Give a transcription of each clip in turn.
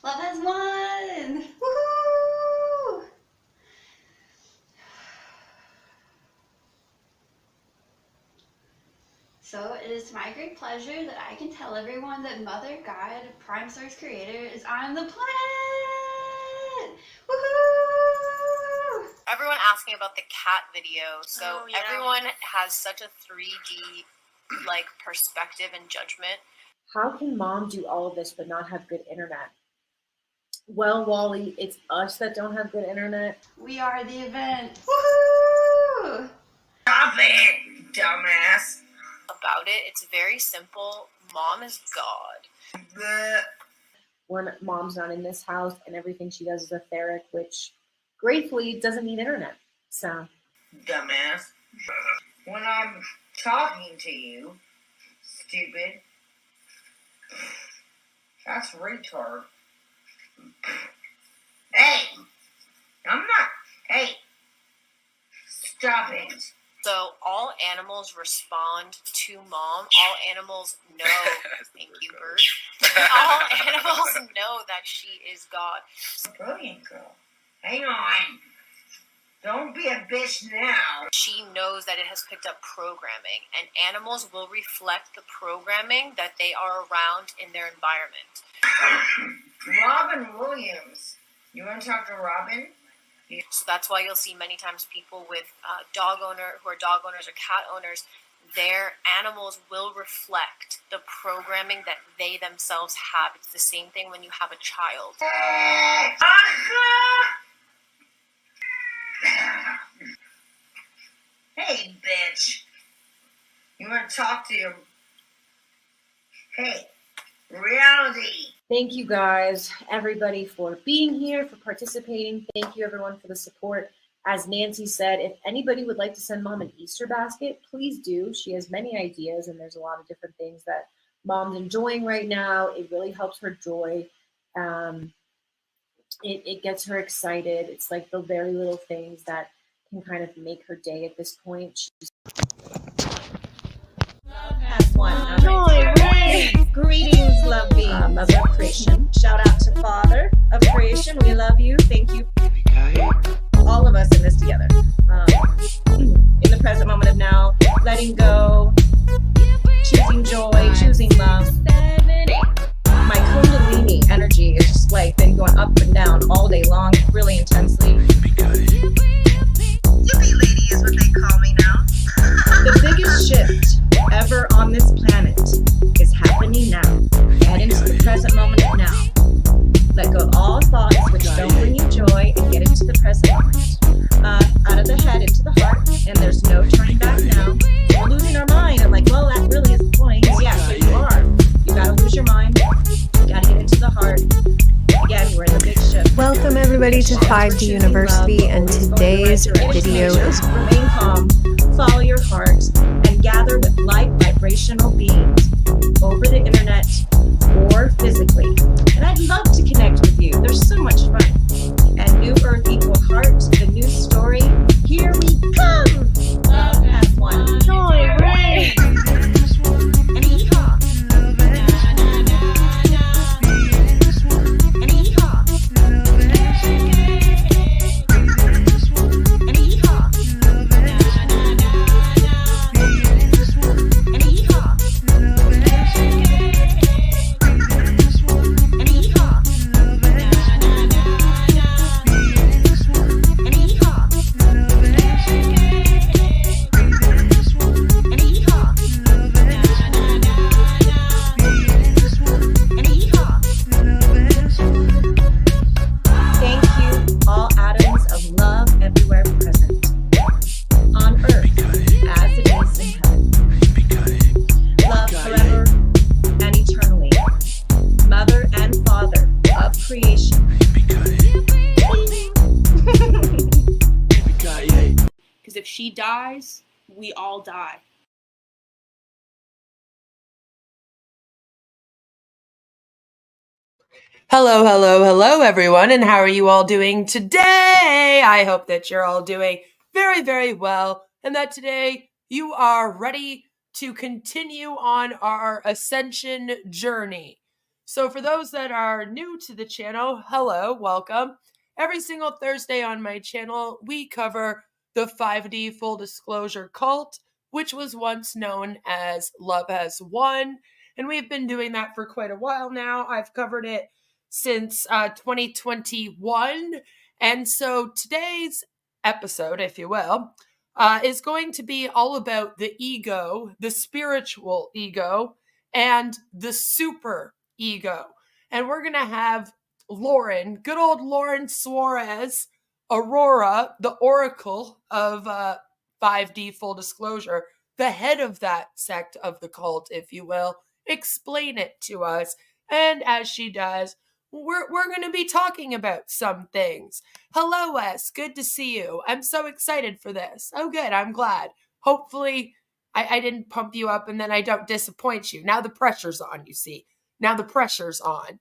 Love has won! Woohoo! So it is my great pleasure that I can tell everyone that Mother God, Prime Source Creator, is on the planet! Woohoo! Everyone asking about the cat video. So everyone has such a 3D perspective and judgment. How can mom do all of this but not have good internet? Well, Wally, it's us that don't have good internet. We are the event. Woohoo! Stop it, dumbass. About it, it's very simple. Mom is God. When mom's not in this house and everything she does is etheric, which gratefully doesn't need internet. So, Dumbass. When I'm talking to you, stupid. That's retard. Hey! I'm not. Hey! Stop it. So all animals respond to mom. All animals know. Thank you, Bert. All animals know that she is God. Brilliant girl. Hang on. Don't be a bitch now. She knows that it has picked up programming, and animals will reflect the programming that they are around in their environment. Robin Williams. You want to talk to Robin? So that's why you'll see many times people with who are dog owners or cat owners, their animals will reflect the programming that they themselves have. It's the same thing when you have a child. Hey, bitch. You want to talk to him? Hey, reality. thank you guys, everybody, for being here, for participating. Thank you, everyone, for the support. As Nancy said, if anybody would like to send mom an Easter basket, please do. She has many ideas, and there's a lot of different things that mom's enjoying right now. It really helps her joy. It gets her excited. It's like the very little things that can kind of make her day at this point. Has one. Greetings, love beings. Mother of creation. Shout out to Father of creation. We love you. Thank you. All of us in this together. In the present moment of now, letting go, choosing joy, choosing love. My Kundalini energy is just like been going up and down all day long, really intensely. Yippee lady is what they call me now. The biggest shift ever on this planet is happening now. Head into the present moment of now. Let go of all thoughts which don't bring you joy and get into the present moment. Out of the head into the heart, and there's no turning back now. We're losing our mind. I'm like, well, that really is the point. Yeah, so you are. You gotta lose your mind. You gotta get into the heart. Again, we're in the big shift. Welcome everybody to 5D University, and today's video is remain calm, follow your heart, and gather with like vibrational beings over the internet or physically. And I'd love to connect with you. There's so much fun. And New Earth Equal Heart, the new story. Here we come. Love has one. Joy reigns. And yeehaw. And yeehaw. And yeehaw. And yeehaw. And yeehaw. And yeehaw. And yeehaw. And yeehaw. Thank you, all atoms of love everywhere present, on earth as it is in heaven. Love forever and eternally. Mother and Father of creation. Because if she dies, we all die. Hello, everyone, and how are you all doing today? I hope that you're all doing very, very well, and that today you are ready to continue on our ascension journey. So for those that are new to the channel, hello, welcome. Every single Thursday on my channel, we cover the 5D full disclosure cult, which was once known as Love Has Won. And we've been doing that for quite a while now. I've covered it since 2021. And so today's episode, if you will, is going to be all about the ego, the spiritual ego, and the super ego. And we're going to have Lauren, good old Lauren Suarez, Aurora, the oracle of 5D full disclosure, the head of that sect of the cult, if you will, explain it to us. And as she does, we're going to be talking about some things. Hello, Wes. Good to see you. I'm so excited for this. Oh, good. I'm glad. Hopefully, I didn't pump you up and then I don't disappoint you. Now the pressure's on, you see. Now the pressure's on.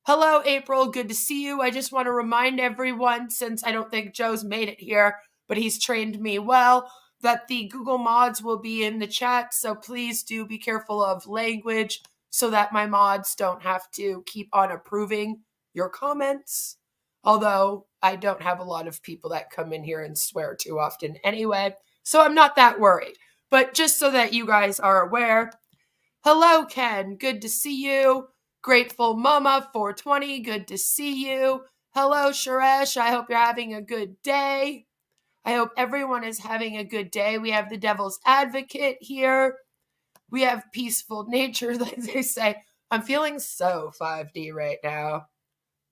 Hello, April. Good to see you. I just want to remind everyone, since I don't think Joe's made it here, but he's trained me well, that the Google mods will be in the chat. So please do be careful of language so that my mods don't have to keep on approving your comments. Although I don't have a lot of people that come in here and swear too often anyway. So I'm not that worried. But just so that you guys are aware. Hello, Ken. Good to see you. Grateful Mama 420. Good to see you. Hello, Suresh. I hope you're having a good day. I hope everyone is having a good day. We have the Devil's Advocate here. We have Peaceful Nature, like they say. I'm feeling so 5D right now.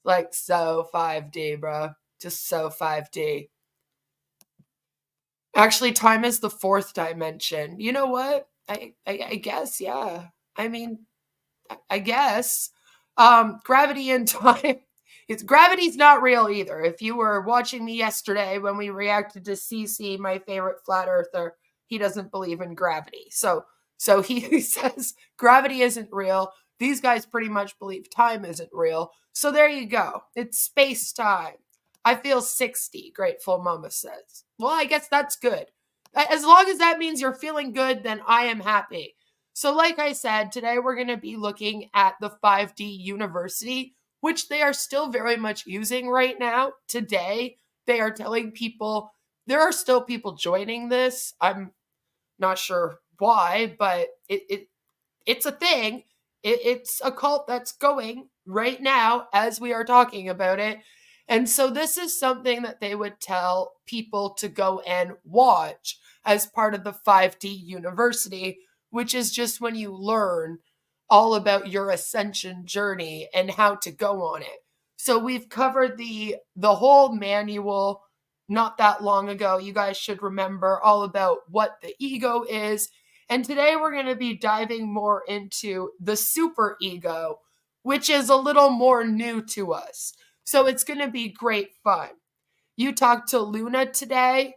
Like so 5D, bro. Just so 5D. Actually, time is the fourth dimension. You know what? I guess, yeah. I mean, I guess. Gravity and time. Gravity's not real either. If you were watching me yesterday when we reacted to CC, my favorite flat earther, he doesn't believe in gravity. So he says gravity isn't real. These guys pretty much believe time isn't real. So there you go. It's space-time. I feel 60, Grateful Mama says. Well, I guess that's good. As long as that means you're feeling good, then I am happy. So like I said, today we're going to be looking at the 5D University, which they are still very much using right now. Today, they are telling people, there are still people joining this. I'm not sure why, but it's a thing. It's a cult that's going right now as we are talking about it. And so this is something that they would tell people to go and watch as part of the 5D University, which is just when you learn all about your ascension journey and how to go on it. So we've covered the whole manual not that long ago. You guys should remember all about what the ego is. And today we're going to be diving more into the super ego, which is a little more new to us. So it's going to be great fun. You talked to Luna today.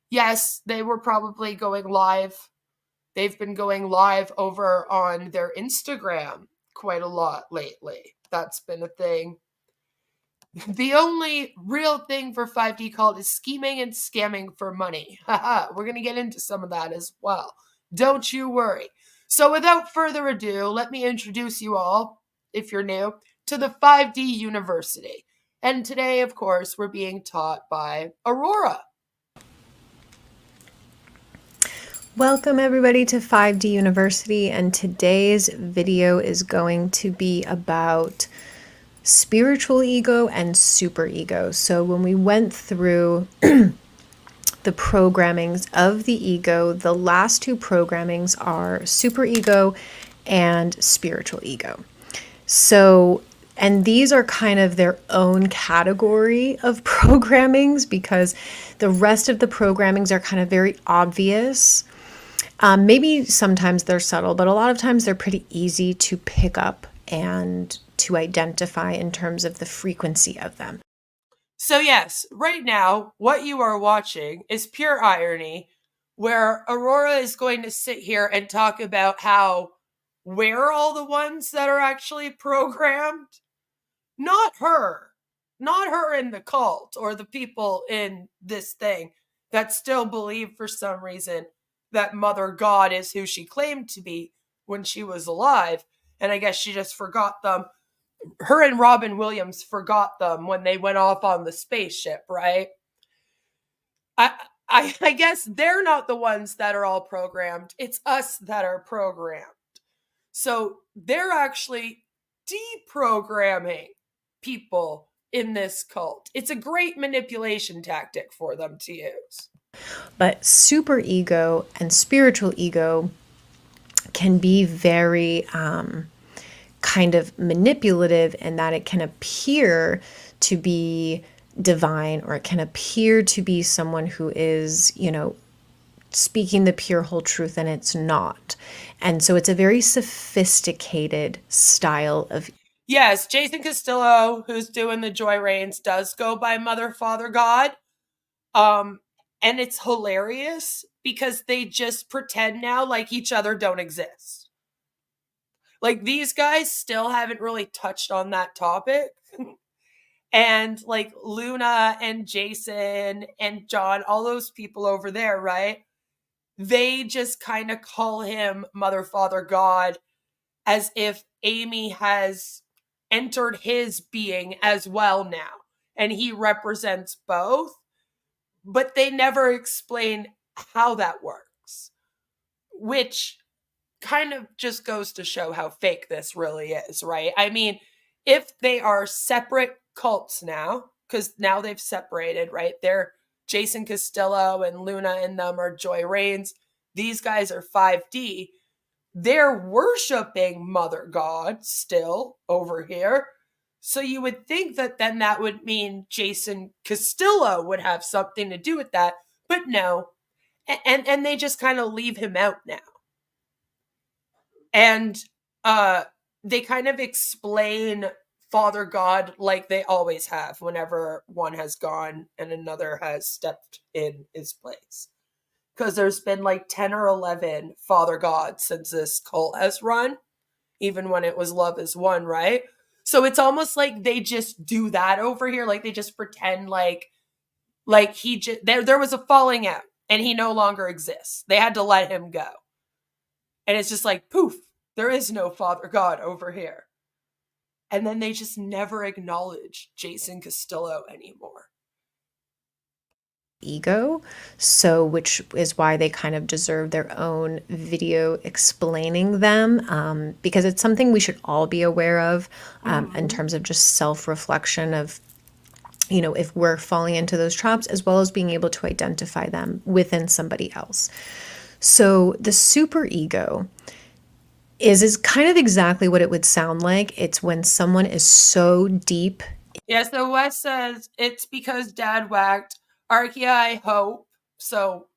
Yes, they were probably going live. They've been going live over on their Instagram quite a lot lately. That's been a thing. The only real thing for 5D cult is scheming and scamming for money. Haha, we're going to get into some of that as well. Don't you worry. So without further ado, let me introduce you all, if you're new, to the 5D University. And today, of course, we're being taught by Aurora. Welcome everybody to 5D University, and today's video is going to be about spiritual ego and super ego. So when we went through the programmings of the ego, the last two programmings are super ego and spiritual ego. So, and these are kind of their own category of programmings because the rest of the programmings are kind of very obvious. Maybe sometimes they're subtle, but a lot of times they're pretty easy to pick up and to identify in terms of the frequency of them. So yes, right now, what you are watching is pure irony, where Aurora is going to sit here and talk about how we're all the ones that are actually programmed. Not her in the cult or the people in this thing that still believe for some reason that Mother God is who she claimed to be when she was alive. And I guess she just forgot them. her and Robin Williams forgot them when they went off on the spaceship, right? I guess they're not the ones that are all programmed. It's us that are programmed. So they're actually deprogramming people in this cult. It's a great manipulation tactic for them to use. But super ego and spiritual ego can be very kind of manipulative in that it can appear to be divine, or it can appear to be someone who is, speaking the pure whole truth, and it's not. And so it's a very sophisticated style of. Yes, Jason Castillo, who's doing the Joy Reigns, does go by Mother, Father, God. And it's hilarious because they just pretend now like each other don't exist. Like, these guys still haven't really touched on that topic. And like Luna and Jason and John, all those people over there, right? They just kind of call him Mother, Father, God, as if Amy has entered his being as well now. And he represents both. But they never explain how that works, which kind of just goes to show how fake this really is, right? I mean, if they are separate cults now, because now they've separated, right? They're Jason Castillo and Luna and them are Joy Reigns. These guys are 5D. They're worshiping Mother God still over here. So you would think that then that would mean Jason Castillo would have something to do with that, but no. And they just kind of leave him out now. And they kind of explain Father God like they always have whenever one has gone and another has stepped in his place. Because there's been like 10 or 11 Father Gods since this cult has run, even when it was Love is One, right? So it's almost like they just do that over here. Like they just pretend like he just, there was a falling out and he no longer exists. They had to let him go. And it's just like, poof, there is no Father God over here. And then they just never acknowledge Jason Castillo anymore. Ego, so which is why they kind of deserve their own video explaining them, because it's something we should all be aware of in terms of just self-reflection of, if we're falling into those traps, as well as being able to identify them within somebody else. So the super ego is kind of exactly what it would sound like. It's when someone is so deep. Yeah, so Wes says it's because Dad whacked Archaea Hope, so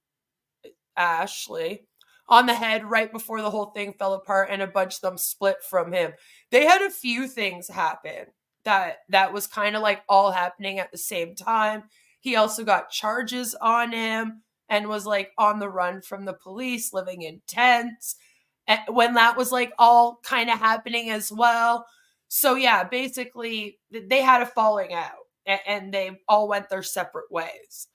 Ashley, on the head right before the whole thing fell apart and a bunch of them split from him. They had a few things happen that was kind of like all happening at the same time. He also got charges on him and was like on the run from the police, living in tents when that was like all kind of happening as well. So yeah, basically they had a falling out and they all went their separate ways.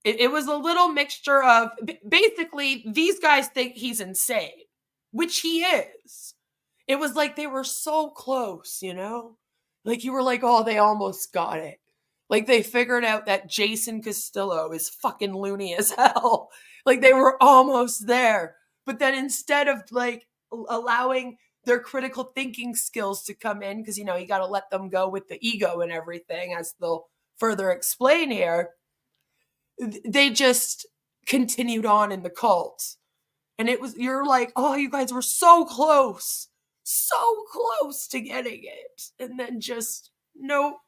It was a little mixture of, basically, these guys think he's insane, which he is. It was like they were so close, Like you were like, oh, they almost got it. Like they figured out that Jason Castillo is fucking loony as hell. Like they were almost there. But then instead of like allowing their critical thinking skills to come in, because, you got to let them go with the ego and everything, as they'll further explain here, they just continued on in the cult. And you're like, oh, you guys were so close to getting it. And then just, nope.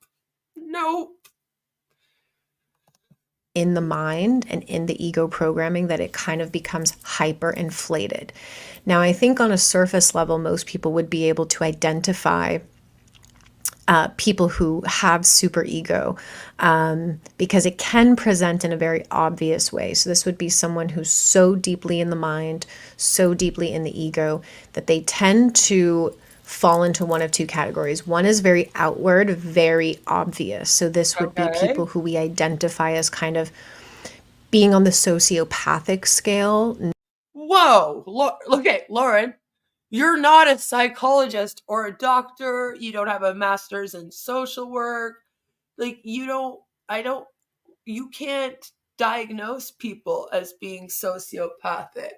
In the mind and in the ego programming that it kind of becomes hyper inflated. Now, I think on a surface level, most people would be able to identify people who have super ego because it can present in a very obvious way. So this would be someone who's so deeply in the mind, so deeply in the ego that they tend to fall into one of two categories. One is very outward, very obvious. So this would be people who we identify as kind of being on the sociopathic scale. Whoa, okay, Lauren, You're not a psychologist or a doctor. You don't have a master's in social work. Like, you can't diagnose people as being sociopathic.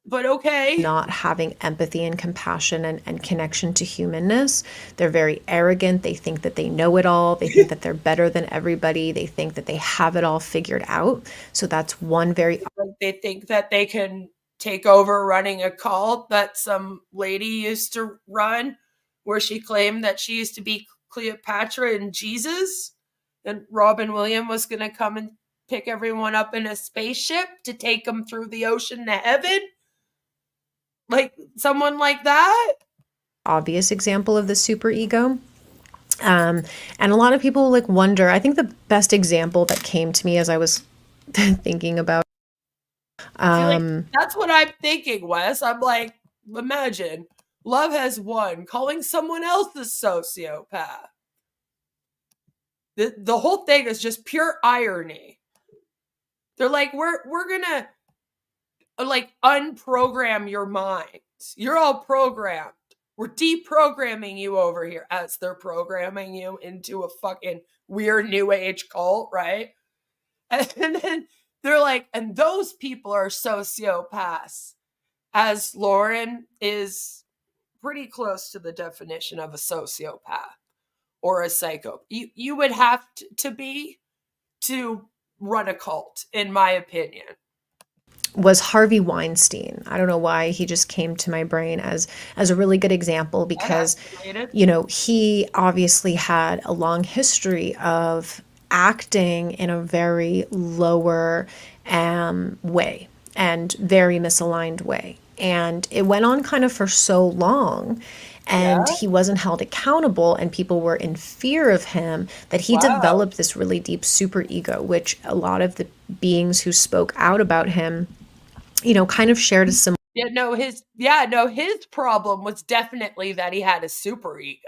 But okay. Not having empathy and compassion and connection to humanness. They're very arrogant. They think that they know it all. They think that they're better than everybody. They think that they have it all figured out. So that's one very... They think that they can take over running a cult that some lady used to run, where she claimed that she used to be Cleopatra and Jesus, and Robin Williams was going to come and pick everyone up in a spaceship to take them through the ocean to heaven. Like someone like that. Obvious example of the superego. And a lot of people like wonder, I think the best example that came to me as I was thinking about that's what I'm thinking, Wes. I'm like, imagine love has won, calling someone else a sociopath. The whole thing is just pure irony. They're like, we're gonna like unprogram your minds. You're all programmed. We're deprogramming you over here, as they're programming you into a fucking weird new age cult, right? And then they're like, and those people are sociopaths, as Lauren is pretty close to the definition of a sociopath or a psycho. You would have to be to run a cult, in my opinion. Was Harvey Weinstein. I don't know why he just came to my brain as a really good example, because, you know, he obviously had a long history of acting in a very lower way and very misaligned way. And it went on kind of for so long, and he wasn't held accountable, and people were in fear of him, that he developed this really deep superego, which a lot of the beings who spoke out about him, you know, kind of shared a similar... His problem was definitely that he had a superego.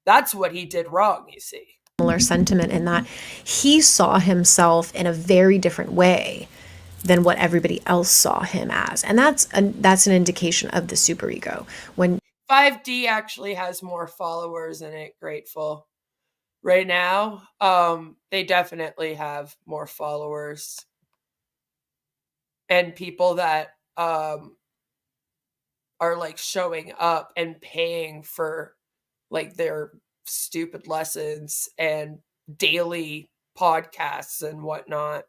That's what he did wrong, you see. Similar sentiment in that he saw himself in a very different way than what everybody else saw him as. And that's an indication of the superego. When 5D actually has more followers in it, Grateful. Right now, they definitely have more followers. And people that are like showing up and paying for like their stupid lessons and daily podcasts and whatnot.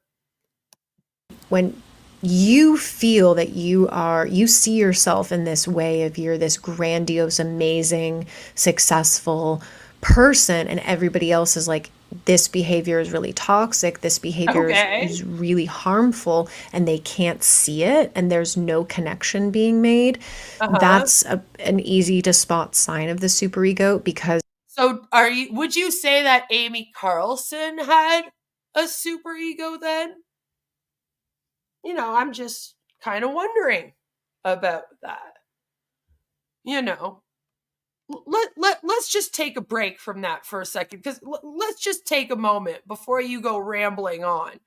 When you feel that you see yourself in this way of you're this grandiose, amazing, successful person, and everybody else is like, this behavior is really toxic, this behavior is really harmful, and they can't see it, and there's no connection being made, that's an easy to spot sign of the superego. Because so would you say that Amy Carlson had a superego then? You know, I'm just kind of wondering about that. You know, let's just take a break from that for a second, because let's just take a moment before you go rambling on.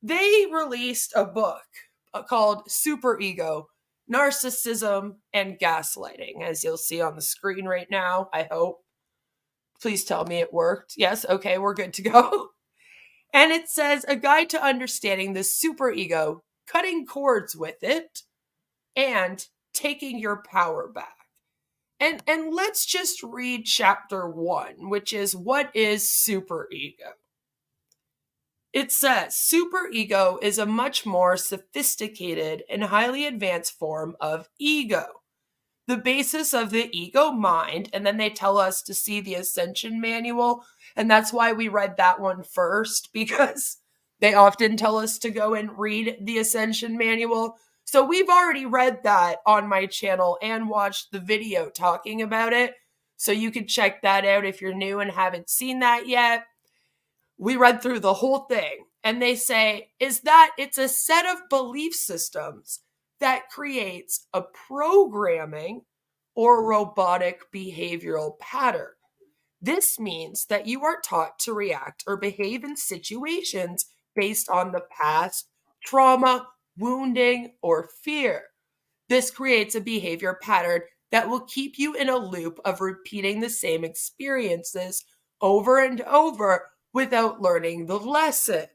They released a book called Superego, Narcissism and Gaslighting, as you'll see on the screen right now, I hope. Please tell me it worked. Yes, okay, we're good to go. And it says, a guide to understanding the superego, cutting cords with it, and taking your power back. And let's just read chapter 1, which is, what is superego? It says, superego is a much more sophisticated and highly advanced form of ego. The basis of the ego mind, and then they tell us to see the Ascension Manual, and that's why we read that one first, because they often tell us to go and read the Ascension Manual. So we've already read that on my channel and watched the video talking about it. So you can check that out if you're new and haven't seen that yet. We read through the whole thing, and they say is that it's a set of belief systems that creates a programming or robotic behavioral pattern. This means that you are taught to react or behave in situations based on the past, trauma, wounding, or fear. This creates a behavior pattern that will keep you in a loop of repeating the same experiences over and over without learning the lesson.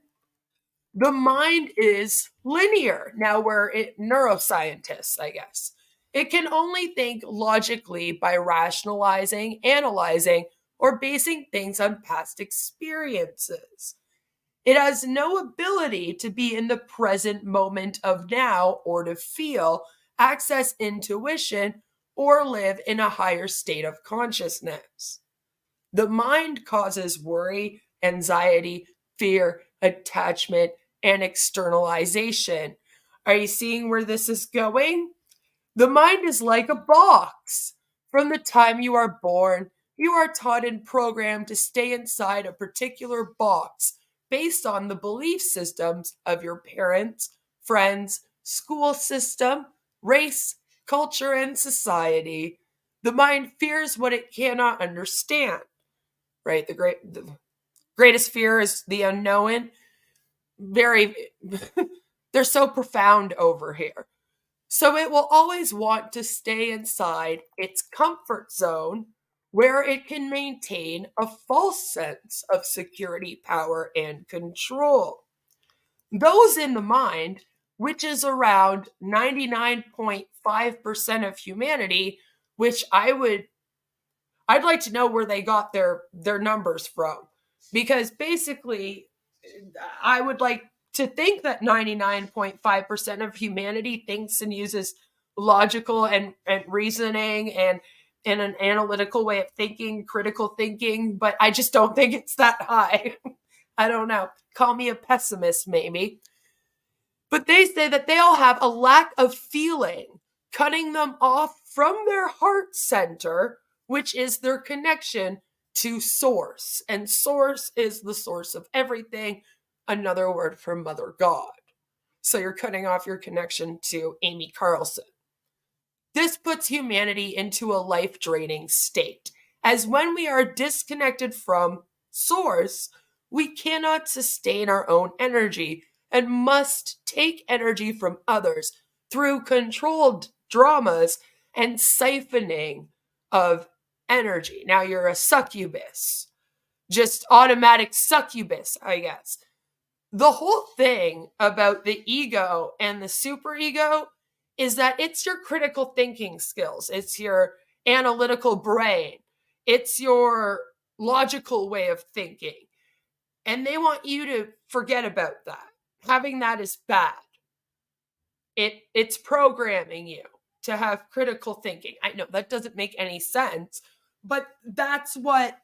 The mind is linear. Now we're neuroscientists, I guess. It can only think logically by rationalizing, analyzing, or basing things on past experiences. It has no ability to be in the present moment of now or to feel, access intuition, or live in a higher state of consciousness. The mind causes worry, anxiety, fear, attachment, and externalization. Are you seeing where this is going? The mind is like a box. From the time you are born, you are taught and programmed to stay inside a particular box based on the belief systems of your parents, friends, school system, race, culture, and society. The mind fears what it cannot understand, right? The greatest fear is the unknown. They're so profound over here. So it will always want to stay inside its comfort zone where it can maintain a false sense of security, power, and control. Those in the mind, which is around 99.5% of humanity, which I'd like to know where they got their numbers from. Because basically, I would like to think that 99.5% of humanity thinks and uses logical and reasoning and an analytical way of thinking, critical thinking, but I just don't think it's that high. I don't know. Call me a pessimist, maybe. But they say that they all have a lack of feeling, cutting them off from their heart center, which is their connection to source. And source is the source of everything, another word for Mother God. So you're cutting off your connection to Amy Carlson. This puts humanity into a life-draining state, as when we are disconnected from source, we cannot sustain our own energy and must take energy from others through controlled dramas and siphoning of energy. Now you're a succubus, just automatic succubus, I guess. The whole thing about the ego and the superego is that it's your critical thinking skills. It's your analytical brain. It's your logical way of thinking. And they want you to forget about that. Having that is bad. It's programming you to have critical thinking. I know that doesn't make any sense, but that's what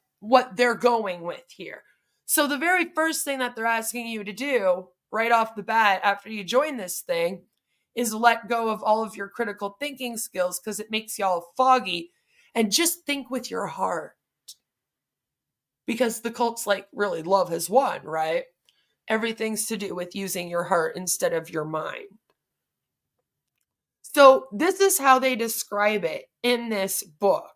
they're going with here. So the very first thing that they're asking you to do right off the bat after you join this thing is let go of all of your critical thinking skills because it makes y'all foggy and just think with your heart. Because the cult's like, really, love has won, right? Everything's to do with using your heart instead of your mind. So this is how they describe it in this book.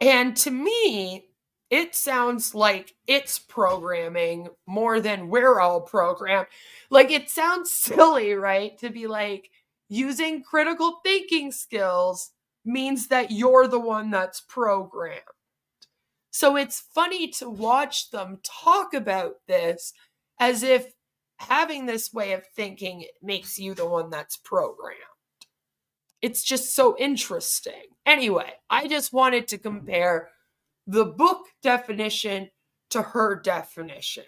And to me, it sounds like it's programming more than we're all programmed. Like, it sounds silly, right? To be like, using critical thinking skills means that you're the one that's programmed. So it's funny to watch them talk about this as if having this way of thinking makes you the one that's programmed. It's just so interesting. Anyway, I just wanted to compare the book definition to her definition.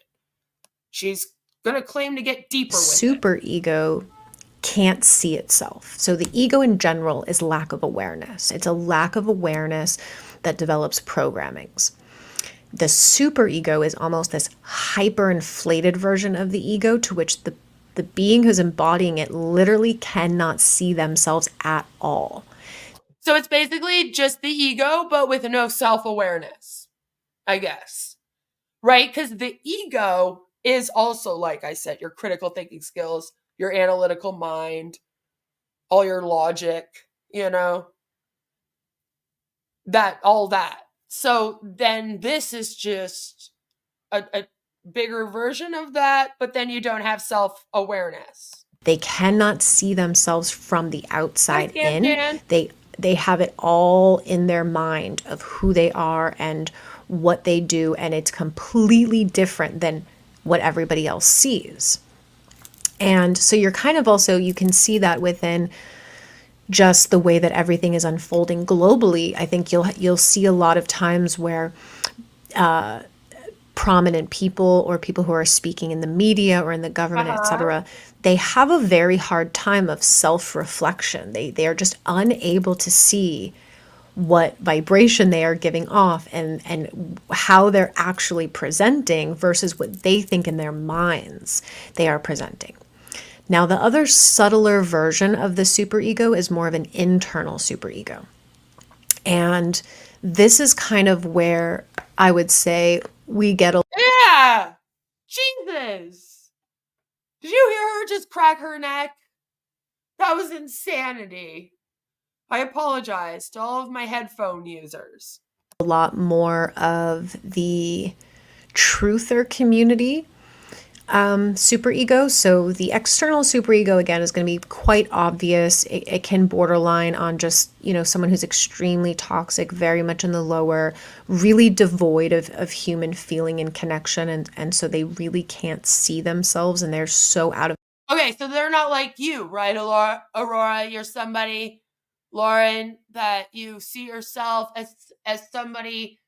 She's going to claim to get deeper with Super ego can't see itself. So the ego in general is lack of awareness. It's a lack of awareness that develops programmings. The superego is almost this hyperinflated version of the ego to which the being who's embodying it literally cannot see themselves at all. So it's basically just the ego, but with no self-awareness, I guess. Right? Because the ego is also, like I said, your critical thinking skills, your analytical mind, all your logic, all that. So then this is just a bigger version of that, but then you don't have self-awareness. They cannot see themselves from the outside in. Dan. They have it all in their mind of who they are and what they do, and it's completely different than what everybody else sees. And so you're kind of also, you can see that within just the way that everything is unfolding globally. I think you'll see a lot of times where prominent people or people who are speaking in the media or in the government, etc., they have a very hard time of self-reflection. They are just unable to see what vibration they are giving off and how they're actually presenting versus what they think in their minds they are presenting. Now, the other subtler version of the superego is more of an internal superego. And this is kind of where I would say we get a Yeah! Jesus! Did you hear her just crack her neck? That was insanity. I apologize to all of my headphone users. lot more of the truther community superego. So the external superego, again, is going to be quite obvious. It can borderline on just, someone who's extremely toxic, very much in the lower, really devoid of human feeling and connection. And so they really can't see themselves and they're so out of. Okay, so they're not like you, right, Aurora? You're somebody, Lauren, that you see yourself as somebody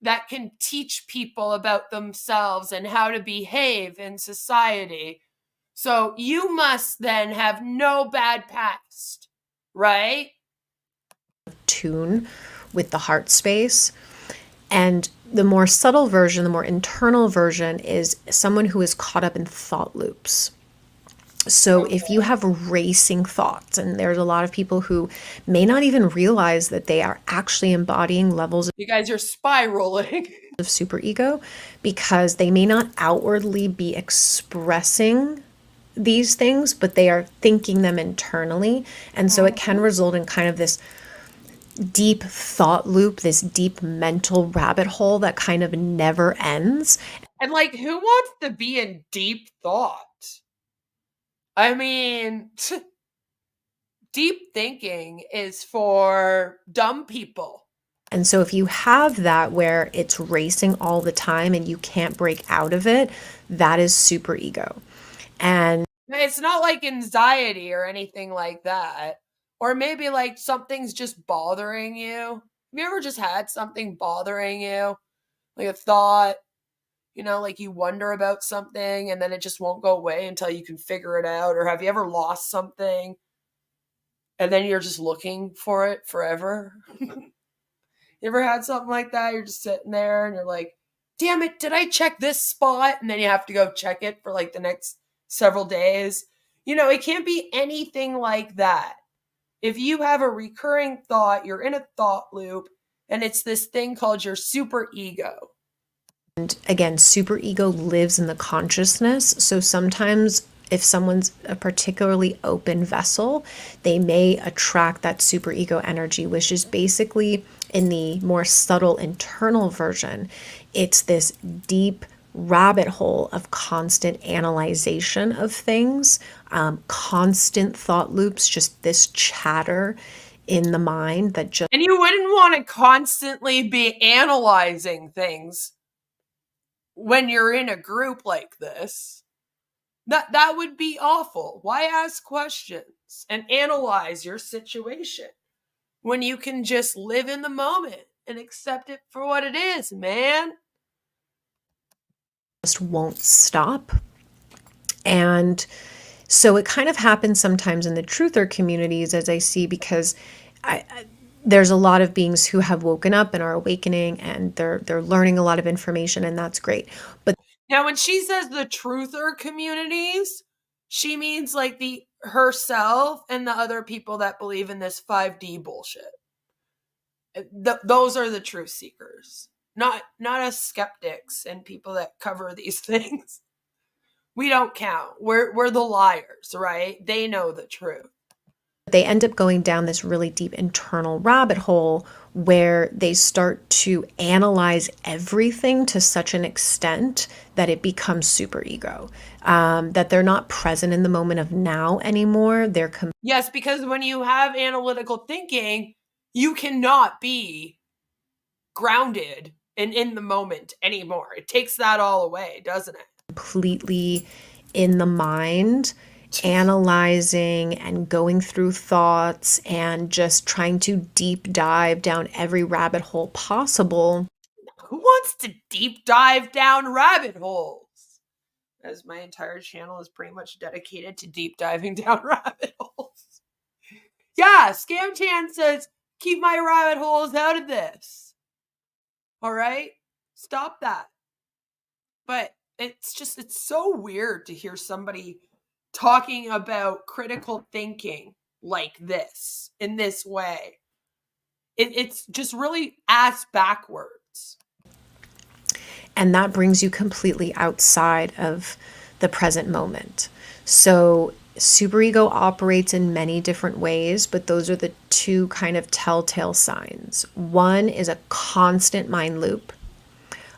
that can teach people about themselves and how to behave in society. So you must then have no bad past, right? Tune with the heart space. And the more subtle version, the more internal version is someone who is caught up in thought loops. So if you have racing thoughts, and there's a lot of people who may not even realize that they are actually embodying levels You guys are spiraling. of superego because they may not outwardly be expressing these things, but they are thinking them internally. And so it can result in kind of this deep thought loop, this deep mental rabbit hole that kind of never ends. And like, who wants to be in deep thought? I mean, deep thinking is for dumb people. And so if you have that where it's racing all the time and you can't break out of it, that is superego. And it's not like anxiety or anything like that. Or maybe like something's just bothering you. Have you ever just had something bothering you? Like a thought, like you wonder about something and then it just won't go away until you can figure it out. Or have you ever lost something and then you're just looking for it forever? You ever had something like that? You're just sitting there and you're like, damn it, did I check this spot? And then you have to go check it for like the next several days. It can't be anything like that. If you have a recurring thought, you're in a thought loop, and it's this thing called your superego. And again, superego lives in the consciousness. So sometimes if someone's a particularly open vessel, they may attract that superego energy, which is basically, in the more subtle internal version, it's this deep rabbit hole of constant analyzation of things, constant thought loops, just this chatter in the mind that just. And you wouldn't want to constantly be analyzing things when you're in a group like this. That would be awful. Why ask questions and analyze your situation when you can just live in the moment and accept it for what it is, man? Just won't stop. And so it kind of happens sometimes in the truther communities, as I see, because there's a lot of beings who have woken up and are awakening, and they're learning a lot of information, and that's great. But now, when she says the truther communities, she means like the herself and the other people that believe in this 5D bullshit. Those are the truth seekers, not us skeptics and people that cover these things. We don't count. We're the liars, right? They know the truth. They end up going down this really deep internal rabbit hole where they start to analyze everything to such an extent that it becomes superego. That they're not present in the moment of now anymore. They're Yes, because when you have analytical thinking, you cannot be grounded and in the moment anymore. It takes that all away, doesn't it? completely in the mind, analyzing and going through thoughts and just trying to deep dive down every rabbit hole possible. Who wants to deep dive down rabbit holes? As my entire channel is pretty much dedicated to deep diving down rabbit holes. Yeah, Scamchan says, keep my rabbit holes out of this. All right? Stop that. But it's so weird to hear somebody talking about critical thinking like this, in this way. It's just really ass backwards. And that brings you completely outside of the present moment. So superego operates in many different ways, but those are the two kind of telltale signs. One is a constant mind loop,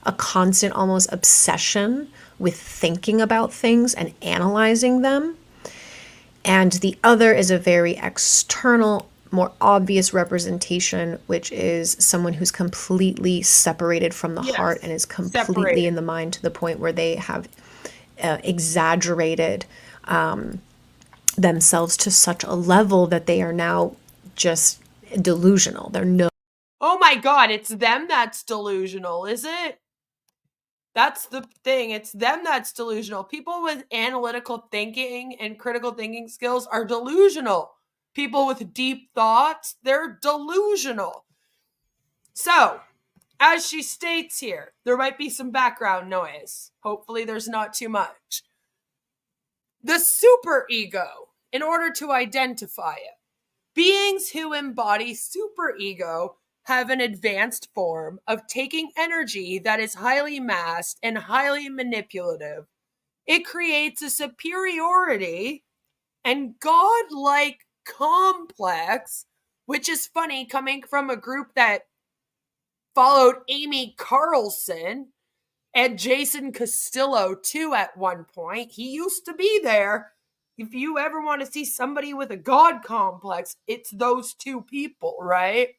a constant almost obsession with thinking about things and analyzing them. And the other is a very external, more obvious representation, which is someone who's completely separated from the heart and is completely in the mind to the point where they have exaggerated themselves to such a level that they are now just delusional. They're Oh my God, it's them that's delusional, is it? That's the thing. It's them that's delusional. People with analytical thinking and critical thinking skills are delusional. People with deep thoughts, they're delusional. So, as she states here, there might be some background noise. Hopefully there's not too much. The superego, in order to identify it, beings who embody superego have an advanced form of taking energy that is highly masked and highly manipulative. It creates a superiority and godlike complex, which is funny coming from a group that followed Amy Carlson and Jason Castillo too at one point. He used to be there. If you ever want to see somebody with a god complex, it's those two people, right?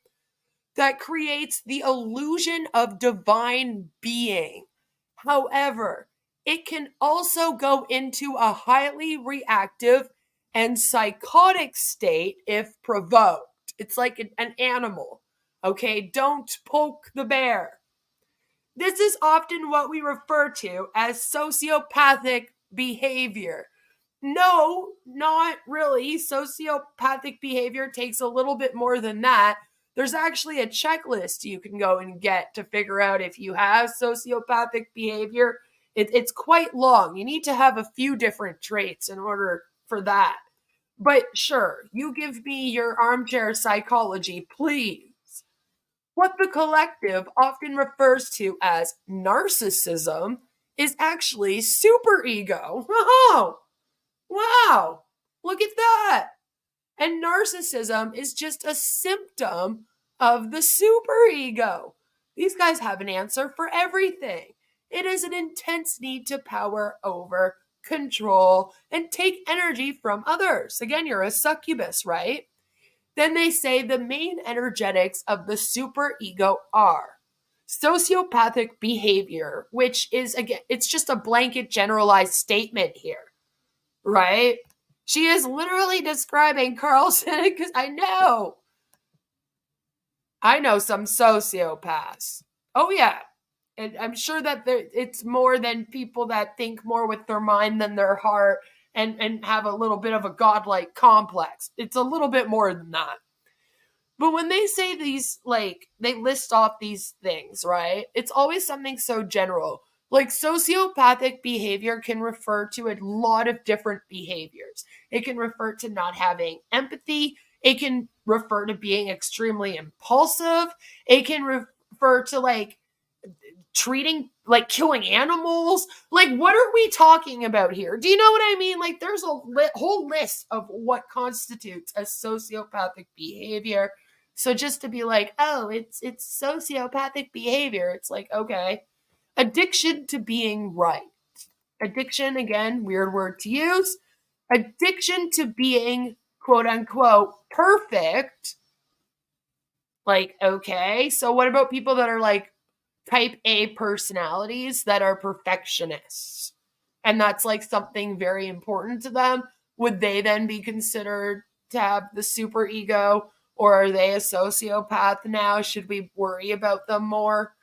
That creates the illusion of divine being. However, it can also go into a highly reactive and psychotic state if provoked. It's like an animal, okay? Don't poke the bear. This is often what we refer to as sociopathic behavior. No, not really. Sociopathic behavior takes a little bit more than that. There's actually a checklist you can go and get to figure out if you have sociopathic behavior. It's quite long. You need to have a few different traits in order for that. But sure, you give me your armchair psychology, please. What the collective often refers to as narcissism is actually superego. Oh, wow, look at that. And narcissism is just a symptom of the superego. These guys have an answer for everything. It is an intense need to power over, control, and take energy from others. Again, you're a succubus, right? Then they say the main energetics of the superego are sociopathic behavior, which is, again, it's just a blanket generalized statement here, right? She is literally describing Carlson because I know some sociopaths. Oh yeah. And I'm sure that it's more than people that think more with their mind than their heart and have a little bit of a godlike complex. It's a little bit more than that. But when they say these, like, they list off these things, right? It's always something so general. Like, sociopathic behavior can refer to a lot of different behaviors. It can refer to not having empathy. It can refer to being extremely impulsive. It can refer to, like, treating, like killing animals. Like, what are we talking about here? Do you know what I mean? Like, there's a whole list of what constitutes as sociopathic behavior. So just to be like, oh, it's sociopathic behavior. It's like, okay. Addiction to being right. Addiction, again, weird word to use. Addiction to being, quote unquote, perfect. Like, okay. So what about people that are like type A personalities that are perfectionists? And that's like something very important to them. Would they then be considered to have the super ego, or are they a sociopath now? Should we worry about them more?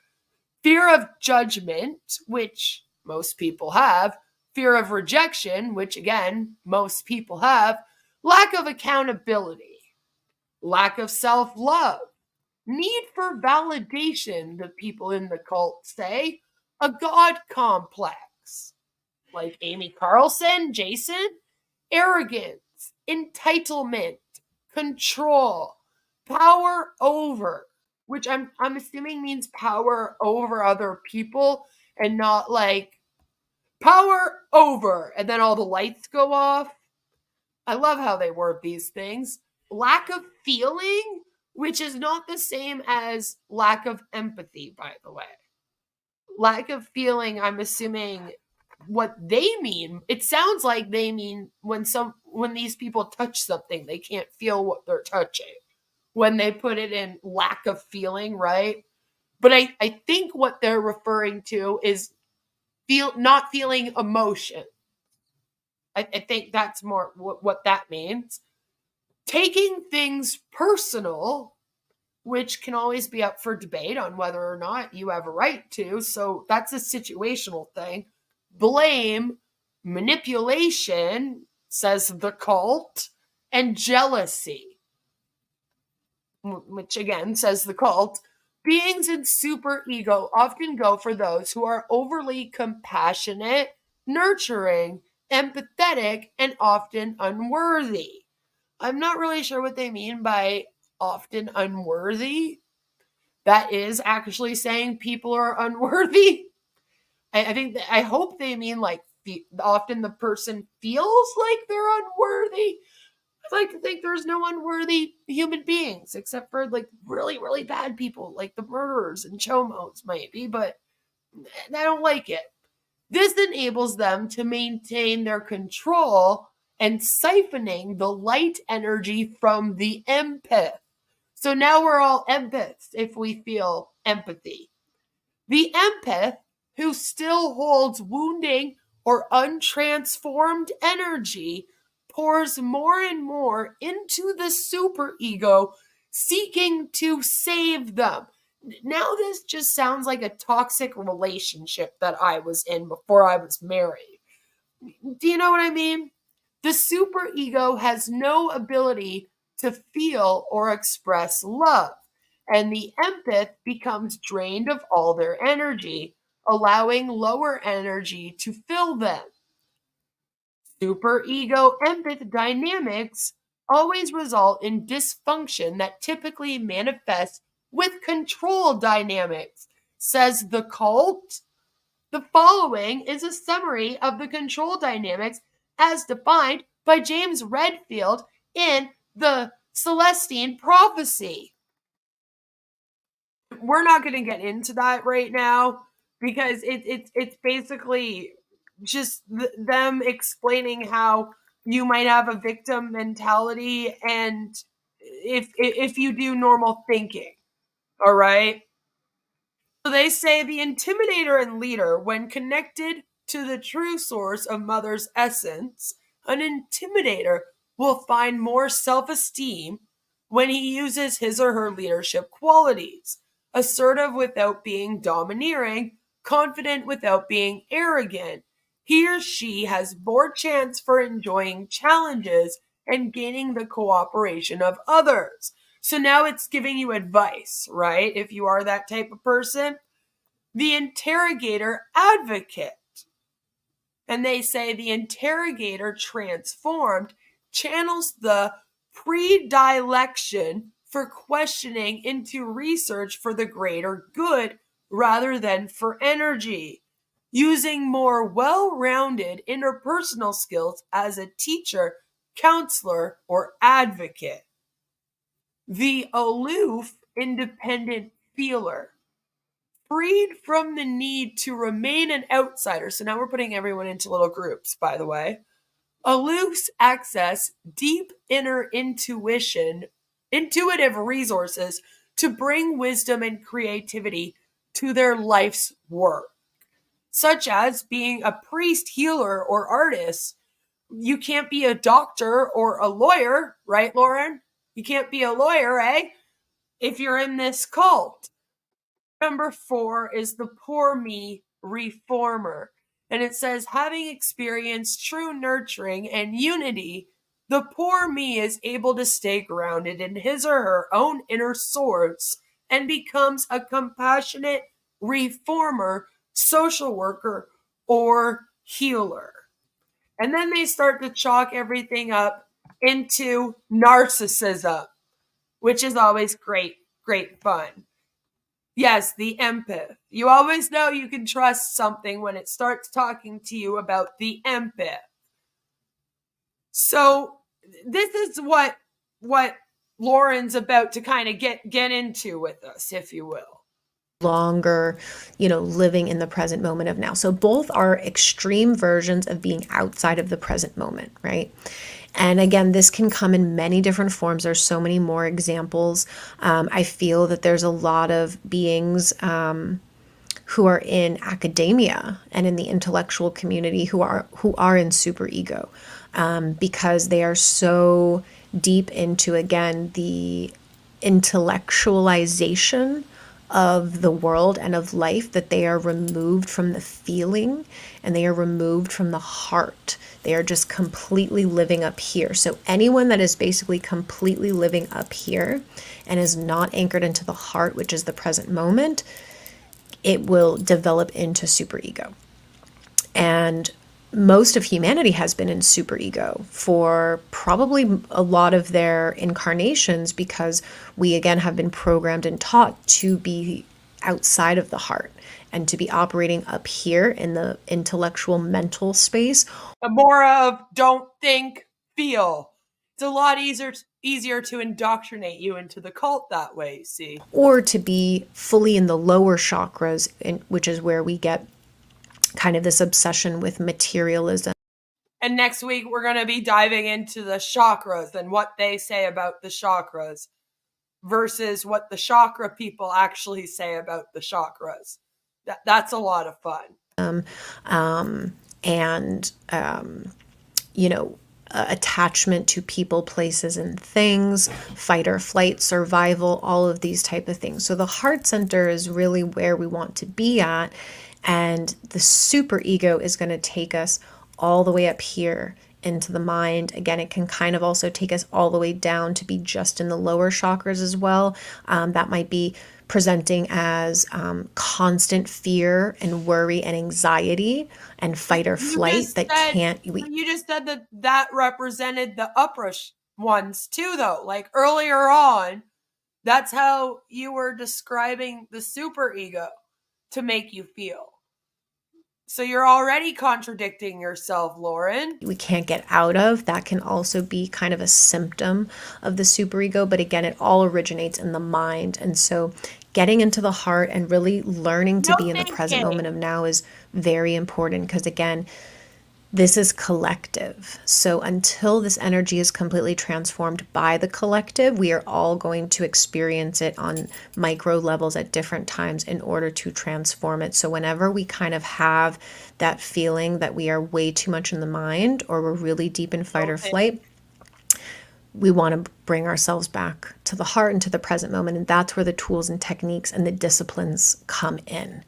Fear of judgment, which most people have. Fear of rejection, which again, most people have. Lack of accountability. Lack of self-love. Need for validation, the people in the cult say. A God complex. Like Amy Carlson, Jason. Arrogance. Entitlement. Control. Power over. Which I'm assuming means power over other people, and not like power over and then all the lights go off. I love how they word these things. Lack of feeling, which is not the same as lack of empathy, by the way. Lack of feeling, I'm assuming what they mean. It sounds like they mean when these people touch something, they can't feel what they're touching. When they put it in lack of feeling, right? But I think what they're referring to is not feeling emotion. I think that's more what that means. Taking things personal, which can always be up for debate on whether or not you have a right to. So that's a situational thing. Blame, manipulation, says the cult, and jealousy, which again says the cult. Beings in super ego often go for those who are overly compassionate, nurturing, empathetic, and often unworthy. I'm not really sure what they mean by often unworthy. That is actually saying people are unworthy. I hope they mean like often the person feels like they're unworthy. I like to think there's no unworthy human beings except for like really, really bad people like the murderers and chomos maybe, but I don't like it. This enables them to maintain their control and siphoning the light energy from the empath. So now we're all empaths if we feel empathy. The empath who still holds wounding or untransformed energy pours more and more into the superego, seeking to save them. Now this just sounds like a toxic relationship that I was in before I was married. Do you know what I mean? The superego has no ability to feel or express love, and the empath becomes drained of all their energy, allowing lower energy to fill them. Superego empath dynamics always result in dysfunction that typically manifests with control dynamics, says the cult. The following is a summary of the control dynamics as defined by James Redfield in the Celestine Prophecy. We're not going to get into that right now because it's basically just them explaining how you might have a victim mentality and if you do normal thinking, all right? So they say the intimidator and leader, when connected to the true source of Mother's essence, an intimidator will find more self-esteem when he uses his or her leadership qualities. Assertive without being domineering, confident without being arrogant. He or she has more chance for enjoying challenges and gaining the cooperation of others. So now it's giving you advice, right? If you are that type of person. The interrogator advocate. And they say the interrogator transformed channels the predilection for questioning into research for the greater good rather than for energy, using more well-rounded interpersonal skills as a teacher, counselor, or advocate. The aloof, independent feeler, freed from the need to remain an outsider. So now we're putting everyone into little groups, by the way. Aloofs access deep inner intuitive resources to bring wisdom and creativity to their life's work, such as being a priest, healer, or artist. You can't be a doctor or a lawyer, right, Lauren? You can't be a lawyer, eh? If you're in this cult. Number 4 is the poor me reformer. And it says, having experienced true nurturing and unity, the poor me is able to stay grounded in his or her own inner source and becomes a compassionate reformer, social worker, or healer. And then they start to chalk everything up into narcissism, which is always great fun. Yes, the empath. You always know you can trust something when it starts talking to you about the empath. So this is what Lauren's about to kind of get into with us, if you will. Longer, living in the present moment of now. So both are extreme versions of being outside of the present moment, right? And again, this can come in many different forms. There's so many more examples. I feel that there's a lot of beings who are in academia and in the intellectual community who are in superego, because they are so deep into, again, the intellectualization of the world and of life that they are removed from the feeling and they are removed from the heart. They are just completely living up here. So anyone that is basically completely living up here and is not anchored into the heart, which is the present moment, it will develop into superego. And most of humanity has been in superego for probably a lot of their incarnations, because we again have been programmed and taught to be outside of the heart and to be operating up here in the intellectual mental space. More of don't think, feel. It's a lot easier to indoctrinate you into the cult that way, you see. Or to be fully in the lower chakras, which is where we get kind of this obsession with materialism. And next week, we're going to be diving into the chakras and what they say about the chakras versus what the chakra people actually say about the chakras. That's a lot of fun. Attachment to people, places, and things, fight or flight, survival, all of these type of things. So the heart center is really where we want to be at. And the superego is going to take us all the way up here into the mind. Again, it can kind of also take us all the way down to be just in the lower chakras as well. That might be presenting as constant fear and worry and anxiety and fight or flight You just said that represented the upper ones too, though. Like earlier on, that's how you were describing the superego to make you feel. So you're already contradicting yourself, Lauren. We can't get out of. That can also be kind of a symptom of the superego. But again, it all originates in the mind. And so getting into the heart and really learning to be in the present moment of now is very important, because again, this is collective. So until this energy is completely transformed by the collective, we are all going to experience it on micro levels at different times in order to transform it. So whenever we kind of have that feeling that we are way too much in the mind, or we're really deep in fight or flight, we want to bring ourselves back to the heart and to the present moment. And that's where the tools and techniques and the disciplines come in,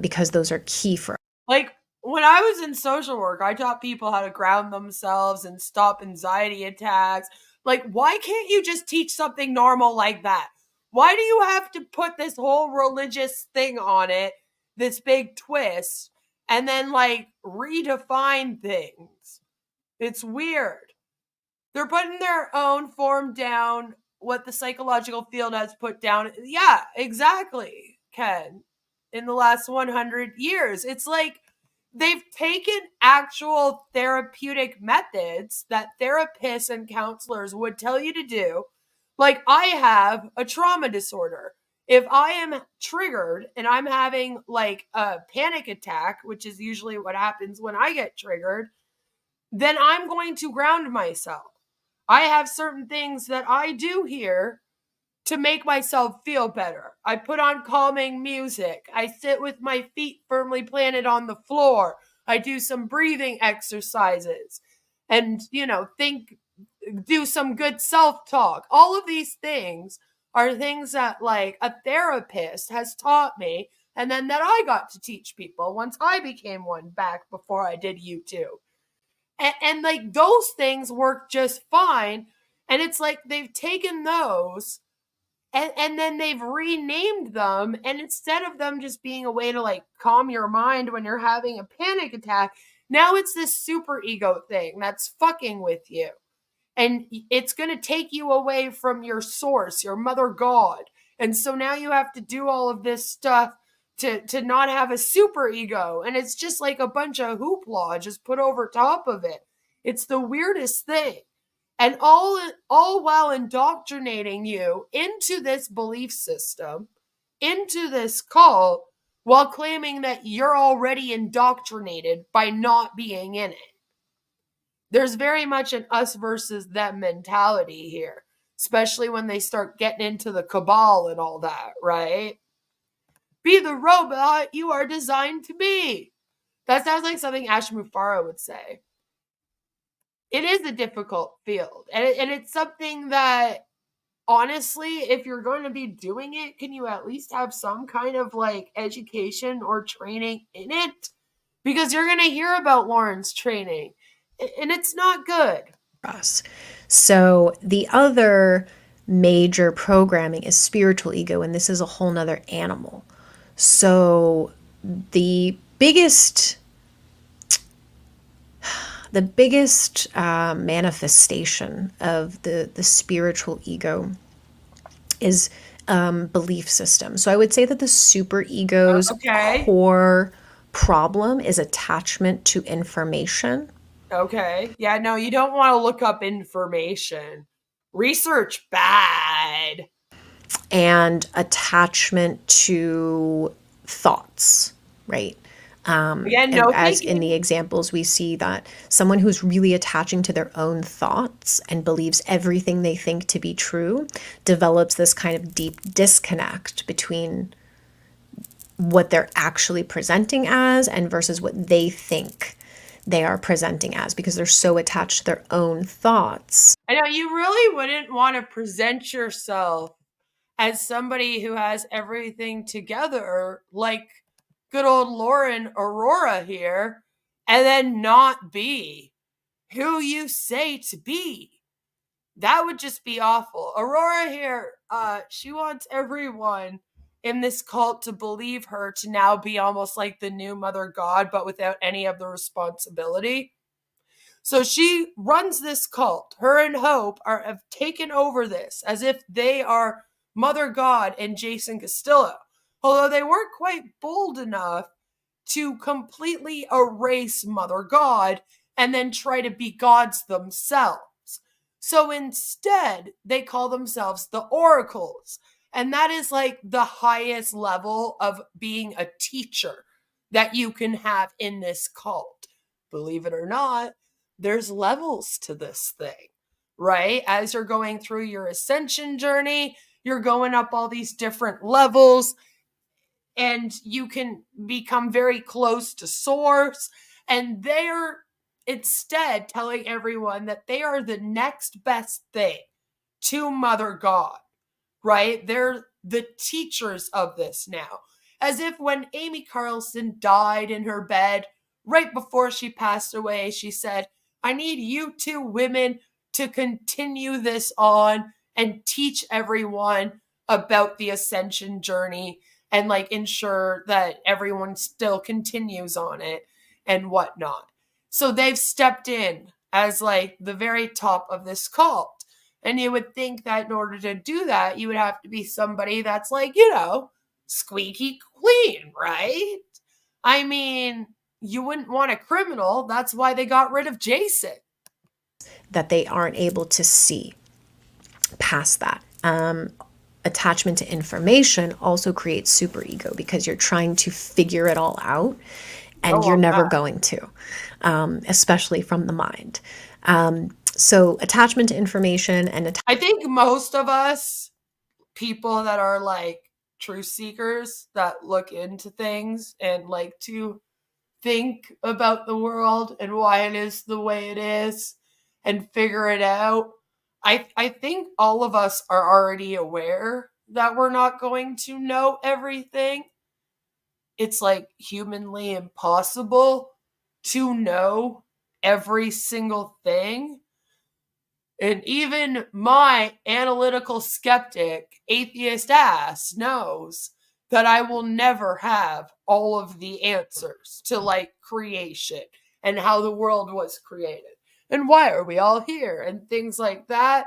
because those are key for us. Like, when I was in social work, I taught people how to ground themselves and stop anxiety attacks. Like, why can't you just teach something normal like that? Why do you have to put this whole religious thing on it, this big twist, and then, like, redefine things? It's weird. They're putting their own form down, what the psychological field has put down. Yeah, exactly, Ken. in the last 100 years. It's like they've taken actual therapeutic methods that therapists and counselors would tell you to do. Like, I have a trauma disorder. If I am triggered and I'm having like a panic attack, which is usually what happens when I get triggered, then I'm going to ground myself. I have certain things that I do here to make myself feel better. I put on calming music. I sit with my feet firmly planted on the floor. I do some breathing exercises and, do some good self-talk. All of these things are things that like a therapist has taught me, and then that I got to teach people once I became one back before I did YouTube. And like those things work just fine. And it's like they've taken those and then they've renamed them. And instead of them just being a way to like calm your mind when you're having a panic attack, now it's this super ego thing that's fucking with you. And it's going to take you away from your source, your mother God. And so now you have to do all of this stuff to not have a super ego. And it's just like a bunch of hoopla just put over top of it. It's the weirdest thing. And all while indoctrinating you into this belief system, into this cult, while claiming that you're already indoctrinated by not being in it. There's very much an us versus them mentality here, especially when they start getting into the cabal and all that, right? Be the robot you are designed to be. That sounds like something Ash Mufara would say. It is a difficult field, and it's something that, honestly, if you're going to be doing it, can you at least have some kind of like education or training in it? Because you're going to hear about Lauren's training, and it's not good. So the other major programming is spiritual ego, and this is a whole nother animal. So the biggest manifestation of the spiritual ego is belief system. So I would say that the superego's core problem is attachment to information. Okay. Yeah, no, you don't want to look up information. Research bad. And attachment to thoughts, right? Again, no, as in the examples, we see that someone who's really attaching to their own thoughts and believes everything they think to be true develops this kind of deep disconnect between what they're actually presenting as and versus what they think they are presenting as, because they're so attached to their own thoughts. I know you really wouldn't want to present yourself as somebody who has everything together, like good old Lauren Aurora here, and then not be who you say to be. That would just be awful. Aurora here, she wants everyone in this cult to believe her to now be almost like the new mother god, but without any of the responsibility. So she runs this cult. Her and Hope have taken over this as if they are Mother God and Jason Castillo. Although they weren't quite bold enough to completely erase Mother God and then try to be gods themselves. So instead, they call themselves the Oracles. And that is like the highest level of being a teacher that you can have in this cult. Believe it or not, there's levels to this thing, right? As you're going through your ascension journey, you're going up all these different levels, and you can become very close to source. And they're instead telling everyone that they are the next best thing to Mother God. Right? They're the teachers of this now. As if when Amy Carlson died in her bed, right before she passed away, she said, I need you two women to continue this on and teach everyone about the ascension journey and like ensure that everyone still continues on it and whatnot. So they've stepped in as like the very top of this cult. And you would think that in order to do that, you would have to be somebody that's like, squeaky clean, right? I mean, you wouldn't want a criminal. That's why they got rid of Jason. That they aren't able to see past that. Attachment to information also creates superego because you're trying to figure it all out, and you're never going to, especially from the mind. So attachment to information and I think most of us, people that are like truth seekers that look into things and like to think about the world and why it is the way it is and figure it out. I think all of us are already aware that we're not going to know everything. It's like humanly impossible to know every single thing. And even my analytical skeptic, atheist ass knows that I will never have all of the answers to like creation and how the world was created and why are we all here and things like that.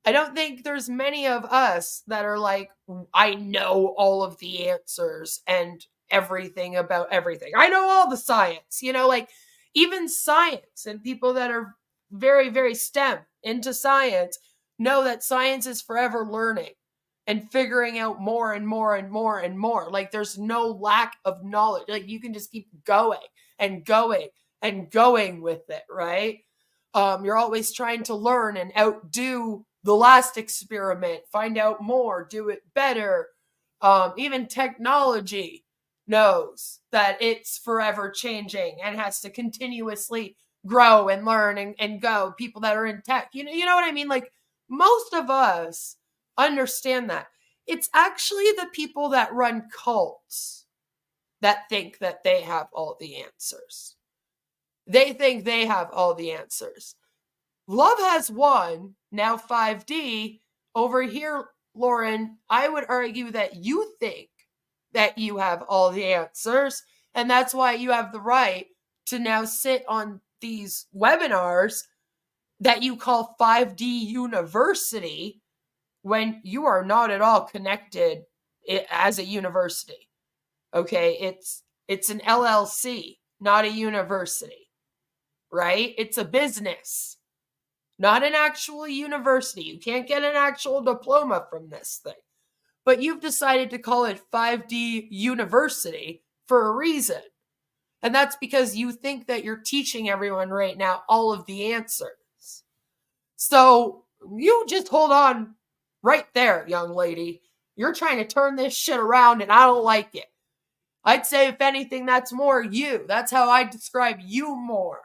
I don't think there's many of us that are like, I know all of the answers and everything about everything. I know all the science, like even science and people that are very, very STEM into science know that science is forever learning and figuring out more and more and more and more. Like there's no lack of knowledge. Like you can just keep going and going and going with it, right? You're always trying to learn and outdo the last experiment, find out more, do it better. Even technology knows that it's forever changing and has to continuously grow and learn and go. People that are in tech, you know what I mean? Like most of us understand that. It's actually the people that run cults that think that they have all the answers. They think they have all the answers. Love has won, now 5D. Over here, Lauren, I would argue that you think that you have all the answers, and that's why you have the right to now sit on these webinars that you call 5D University when you are not at all connected as a university. Okay, it's an LLC, not a university, right? It's a business. Not an actual university. You can't get an actual diploma from this thing. But you've decided to call it 5D University for a reason. And that's because you think that you're teaching everyone right now all of the answers. So you just hold on right there, young lady. You're trying to turn this shit around and I don't like it. I'd say, if anything, that's more you. That's how I describe you more.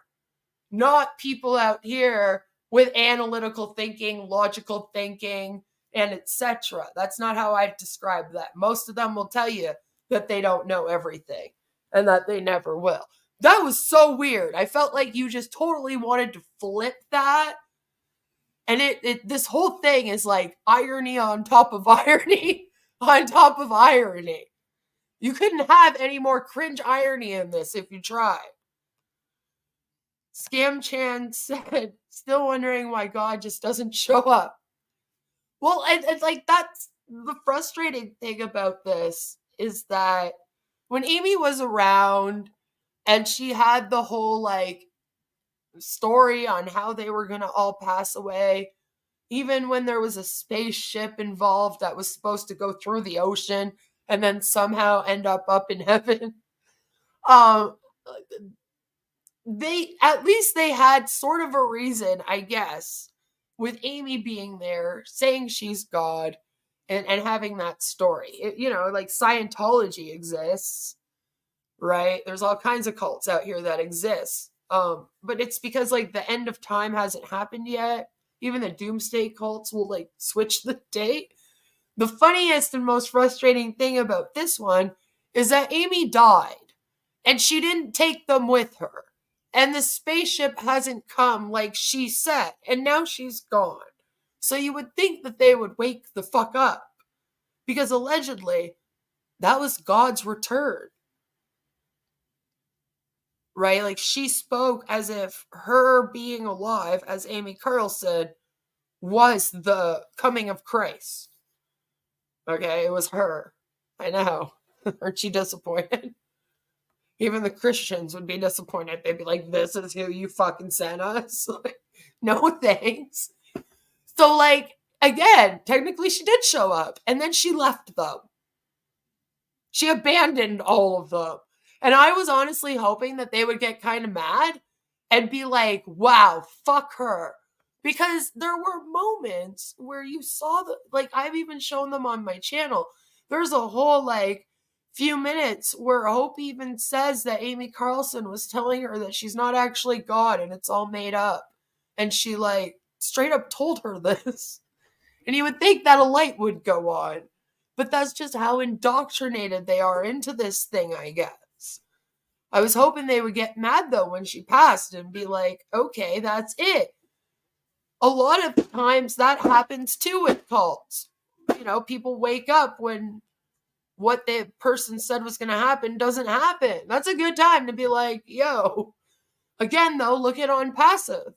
Not people out here with analytical thinking, logical thinking, and etc. That's not how I describe that. Most of them will tell you that they don't know everything and that they never will. That was so weird. I felt like you just totally wanted to flip that. And this whole thing is like irony on top of irony on top of irony. You couldn't have any more cringe irony in this if you tried. Scam Chan said, still wondering why God just doesn't show up. Well, and like that's the frustrating thing about this is that when Amy was around and she had the whole like story on how they were going to all pass away, even when there was a spaceship involved that was supposed to go through the ocean and then somehow end up in heaven, they had sort of a reason, I guess, with Amy being there, saying she's God, and having that story. Like Scientology exists, right? There's all kinds of cults out here that exist. But it's because like the end of time hasn't happened yet. Even the doomsday cults will like switch the date. The funniest and most frustrating thing about this one is that Amy died and she didn't take them with her. And the spaceship hasn't come like she said. And now she's gone. So you would think that they would wake the fuck up. Because allegedly, that was God's return. Right? Like she spoke as if her being alive, as Amy Carl said, was the coming of Christ. Okay? It was her. I know. Aren't you disappointed? Even the Christians would be disappointed. They'd be like, this is who you fucking sent us? Like, no thanks. So, like, again, technically she did show up. And then she left them. She abandoned all of them. And I was honestly hoping that they would get kind of mad and be like, wow, fuck her. Because there were moments where you saw like, I've even shown them on my channel. There's a whole, like, few minutes where Hope even says that Amy Carlson was telling her that she's not actually God and it's all made up. And she, like, straight up told her this. And you would think that a light would go on. But that's just how indoctrinated they are into this thing, I guess. I was hoping they would get mad, though, when she passed and be like, okay, that's it. A lot of times that happens, too, with cults. You know, people wake up when what the person said was going to happen doesn't happen. That's a good time to be like, yo. Again, though, look at On Passive.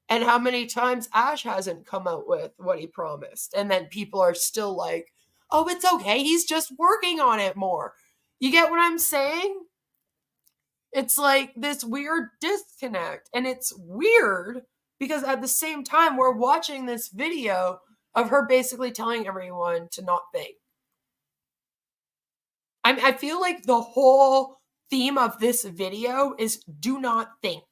And how many times Ash hasn't come out with what he promised. And then people are still like, oh, it's okay. He's just working on it more. You get what I'm saying? It's like this weird disconnect. And it's weird because at the same time, we're watching this video of her basically telling everyone to not think. I feel like the whole theme of this video is do not think.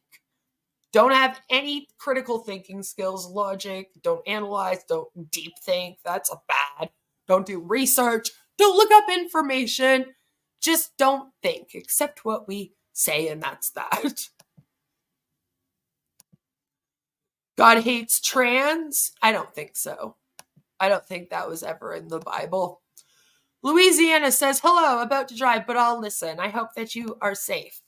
Don't have any critical thinking skills, logic, don't analyze, don't deep think. That's bad. Don't do research. Don't look up information. Just don't think. Accept what we say, and that's that. God hates trans? I don't think so. I don't think that was ever in the Bible. Louisiana says, hello, about to drive, but I'll listen. I hope that you are safe.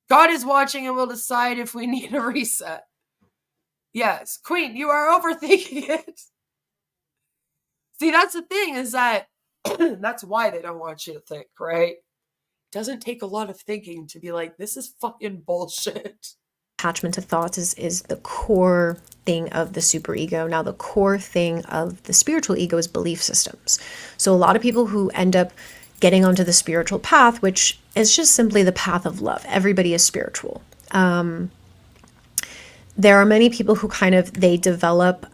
God is watching and will decide if we need a reset. Yes, Queen, you are overthinking it. See, that's the thing, is that that's why they don't want you to think, right? It doesn't take a lot of thinking to be like, this is fucking bullshit. Attachment to thoughts is the core thing of the superego. Now, the core thing of the spiritual ego is belief systems. So a lot of people who end up getting onto the spiritual path, which is just simply the path of love. Everybody is spiritual. There are many people who they develop,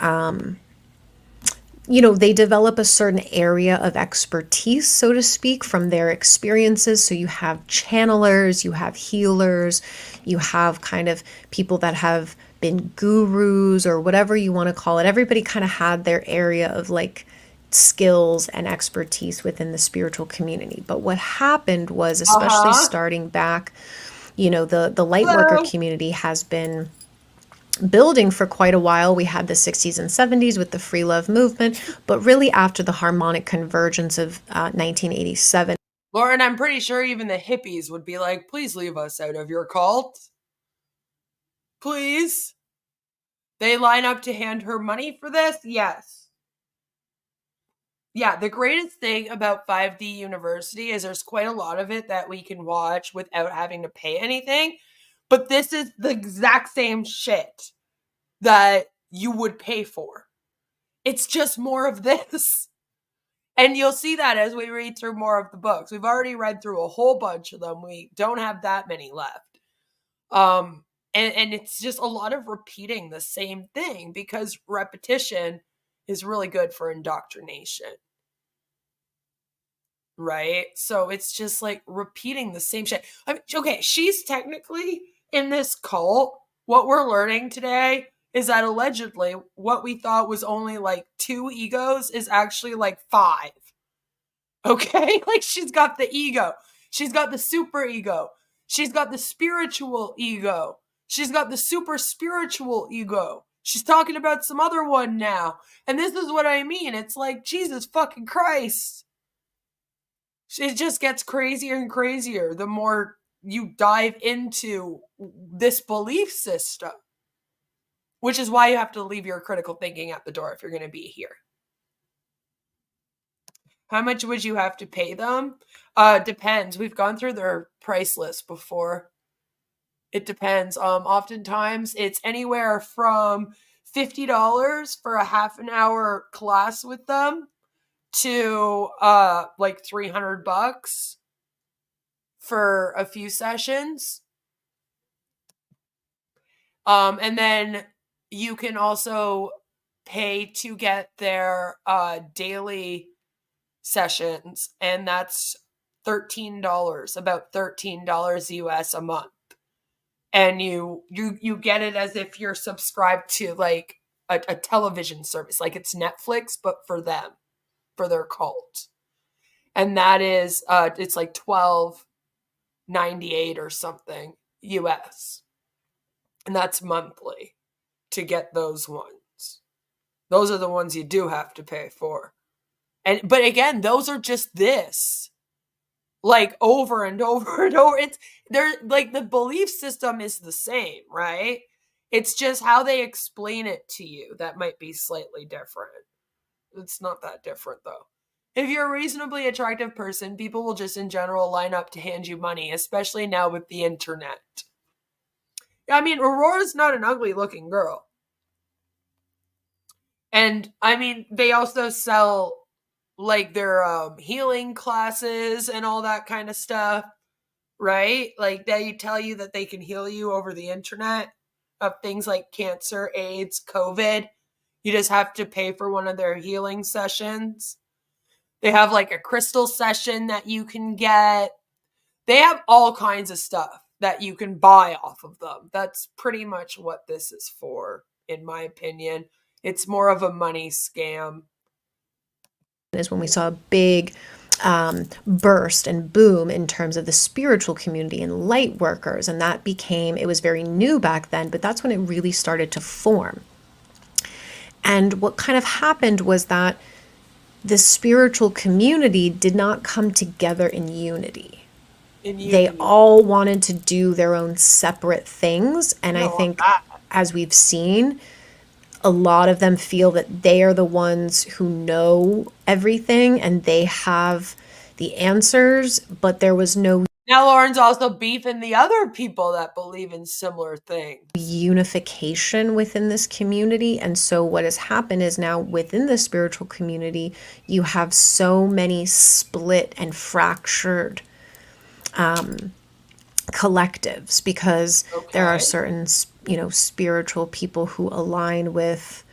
they develop a certain area of expertise, so to speak, from their experiences. So you have channelers, you have healers, you have kind of people that have been gurus or whatever you want to call it. Everybody kind of had their area of like skills and expertise within the spiritual community. But what happened was, especially starting back, the light worker community has been building for quite a while. We had the 60s and 70s with the free love movement, but really after the harmonic convergence of 1987. Lauren, I'm pretty sure even the hippies would be like, please leave us out of your cult. Please. They line up to hand her money for this? Yes. Yeah, the greatest thing about 5D University is there's quite a lot of it that we can watch without having to pay anything. But this is the exact same shit that you would pay for. It's just more of this. And you'll see that as we read through more of the books. We've already read through a whole bunch of them. We don't have that many left. And it's just a lot of repeating the same thing because repetition is really good for indoctrination. Right? So it's just like repeating the same shit. I mean, okay, she's technically in this cult. What we're learning today is that allegedly what we thought was only like 2 egos is actually like 5. Okay? Like she's got the ego. She's got the super ego. She's got the spiritual ego. She's got the super spiritual ego. She's talking about some other one now. And this is what I mean. It's like, Jesus fucking Christ. It just gets crazier and crazier the more you dive into this belief system. Which is why you have to leave your critical thinking at the door if you're going to be here. How much would you have to pay them? Depends. We've gone through their price list before. It depends. Oftentimes it's anywhere from $50 for a half an hour class with them to like $300 for a few sessions. And then you can also pay to get their daily sessions, and that's $13, about $13 US a month. And you get it as if you're subscribed to like a television service, like it's Netflix, but for them, for their cult. And that is it's like $12.98 or something US. And that's monthly to get those ones. Those are the ones you do have to pay for. But again, those are just this. Like over and over and over. They're like the belief system is the same, right? It's just how they explain it to you that might be slightly different. It's not that different though. If you're a reasonably attractive person, people will just in general line up to hand you money, especially now with the internet. I mean, Aurora's not an ugly looking girl. And I mean, they also sell like their healing classes and all that kind of stuff, right? Like they tell you that they can heal you over the internet of things like cancer, AIDS, COVID. You just have to pay for one of their healing sessions. They have like a crystal session that you can get. They have all kinds of stuff that you can buy off of them. That's pretty much what this is for, in my opinion. It's more of a money scam. Is when we saw a big burst and boom in terms of the spiritual community and light workers, and that became, it was very new back then, but that's when it really started to form. And what kind of happened was that the spiritual community did not come together in unity. They all wanted to do their own separate things, and I think as we've seen, a lot of them feel that they are the ones who know everything and they have the answers, but there was no Now Lauren's also beefing the other people that believe in similar things. unification within this community. And so what has happened is now within the spiritual community, you have so many split and fractured collectives, because there are certain, spiritual people who align with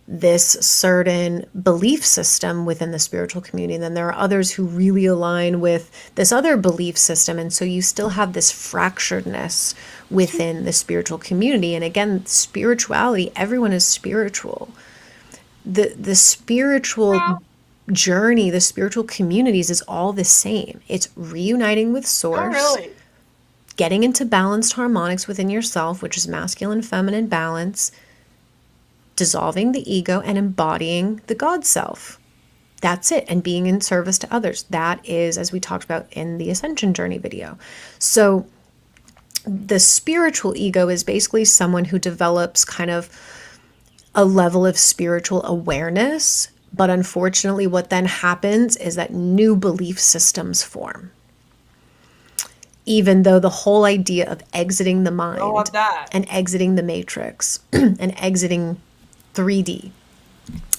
this certain belief system within the spiritual community. And then there are others who really align with this other belief system. And so you still have this fracturedness within the spiritual community. And again, spirituality, everyone is spiritual. The spiritual journey, the spiritual communities is all the same. It's reuniting with source, getting into balanced harmonics within yourself, which is masculine, feminine balance, dissolving the ego and embodying the God self. That's it. And being in service to others. That is, as we talked about in the Ascension Journey video. So the spiritual ego is basically someone who develops kind of a level of spiritual awareness. But unfortunately, what then happens is that new belief systems form. Even though the whole idea of exiting the mind and exiting the matrix and exiting 3D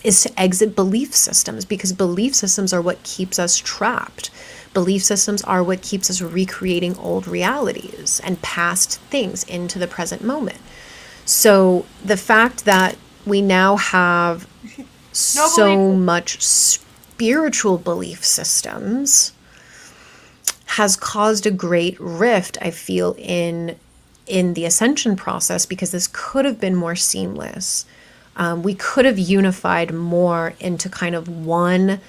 is to exit belief systems, because belief systems are what keeps us trapped. Belief systems are what keeps us recreating old realities and past things into the present moment. So the fact that we now have so much spiritual belief systems has caused a great rift, I feel, in the ascension process, because this could have been more seamless. We could have unified more into kind of one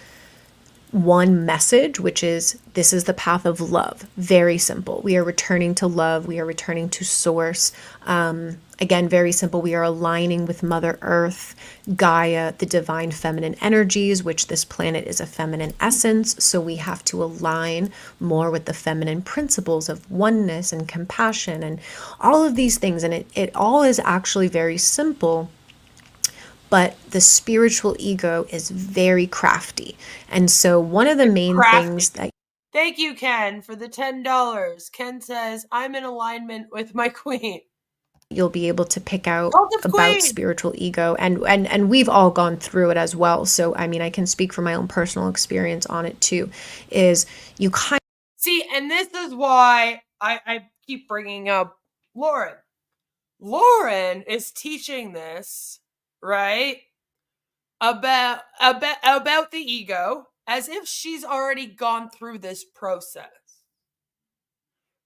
message, which is, this is the path of love. Very simple. We are returning to love. We are returning to source. Again, very simple. We are aligning with Mother Earth, Gaia, the divine feminine energies, which this planet is a feminine essence. So we have to align more with the feminine principles of oneness and compassion and all of these things. And it all is actually very simple. But the spiritual ego is very crafty. And so one of the main things that... Thank you, Ken, for the $10. Ken says, I'm in alignment with my queen. you'll be able to pick out Cult of about Queen. spiritual ego, and we've all gone through it as well. So I mean, I can speak from my own personal experience on it too, is you kind See, and this is why I keep bringing up Lauren. Lauren is teaching this, right? About the ego as if she's already gone through this process.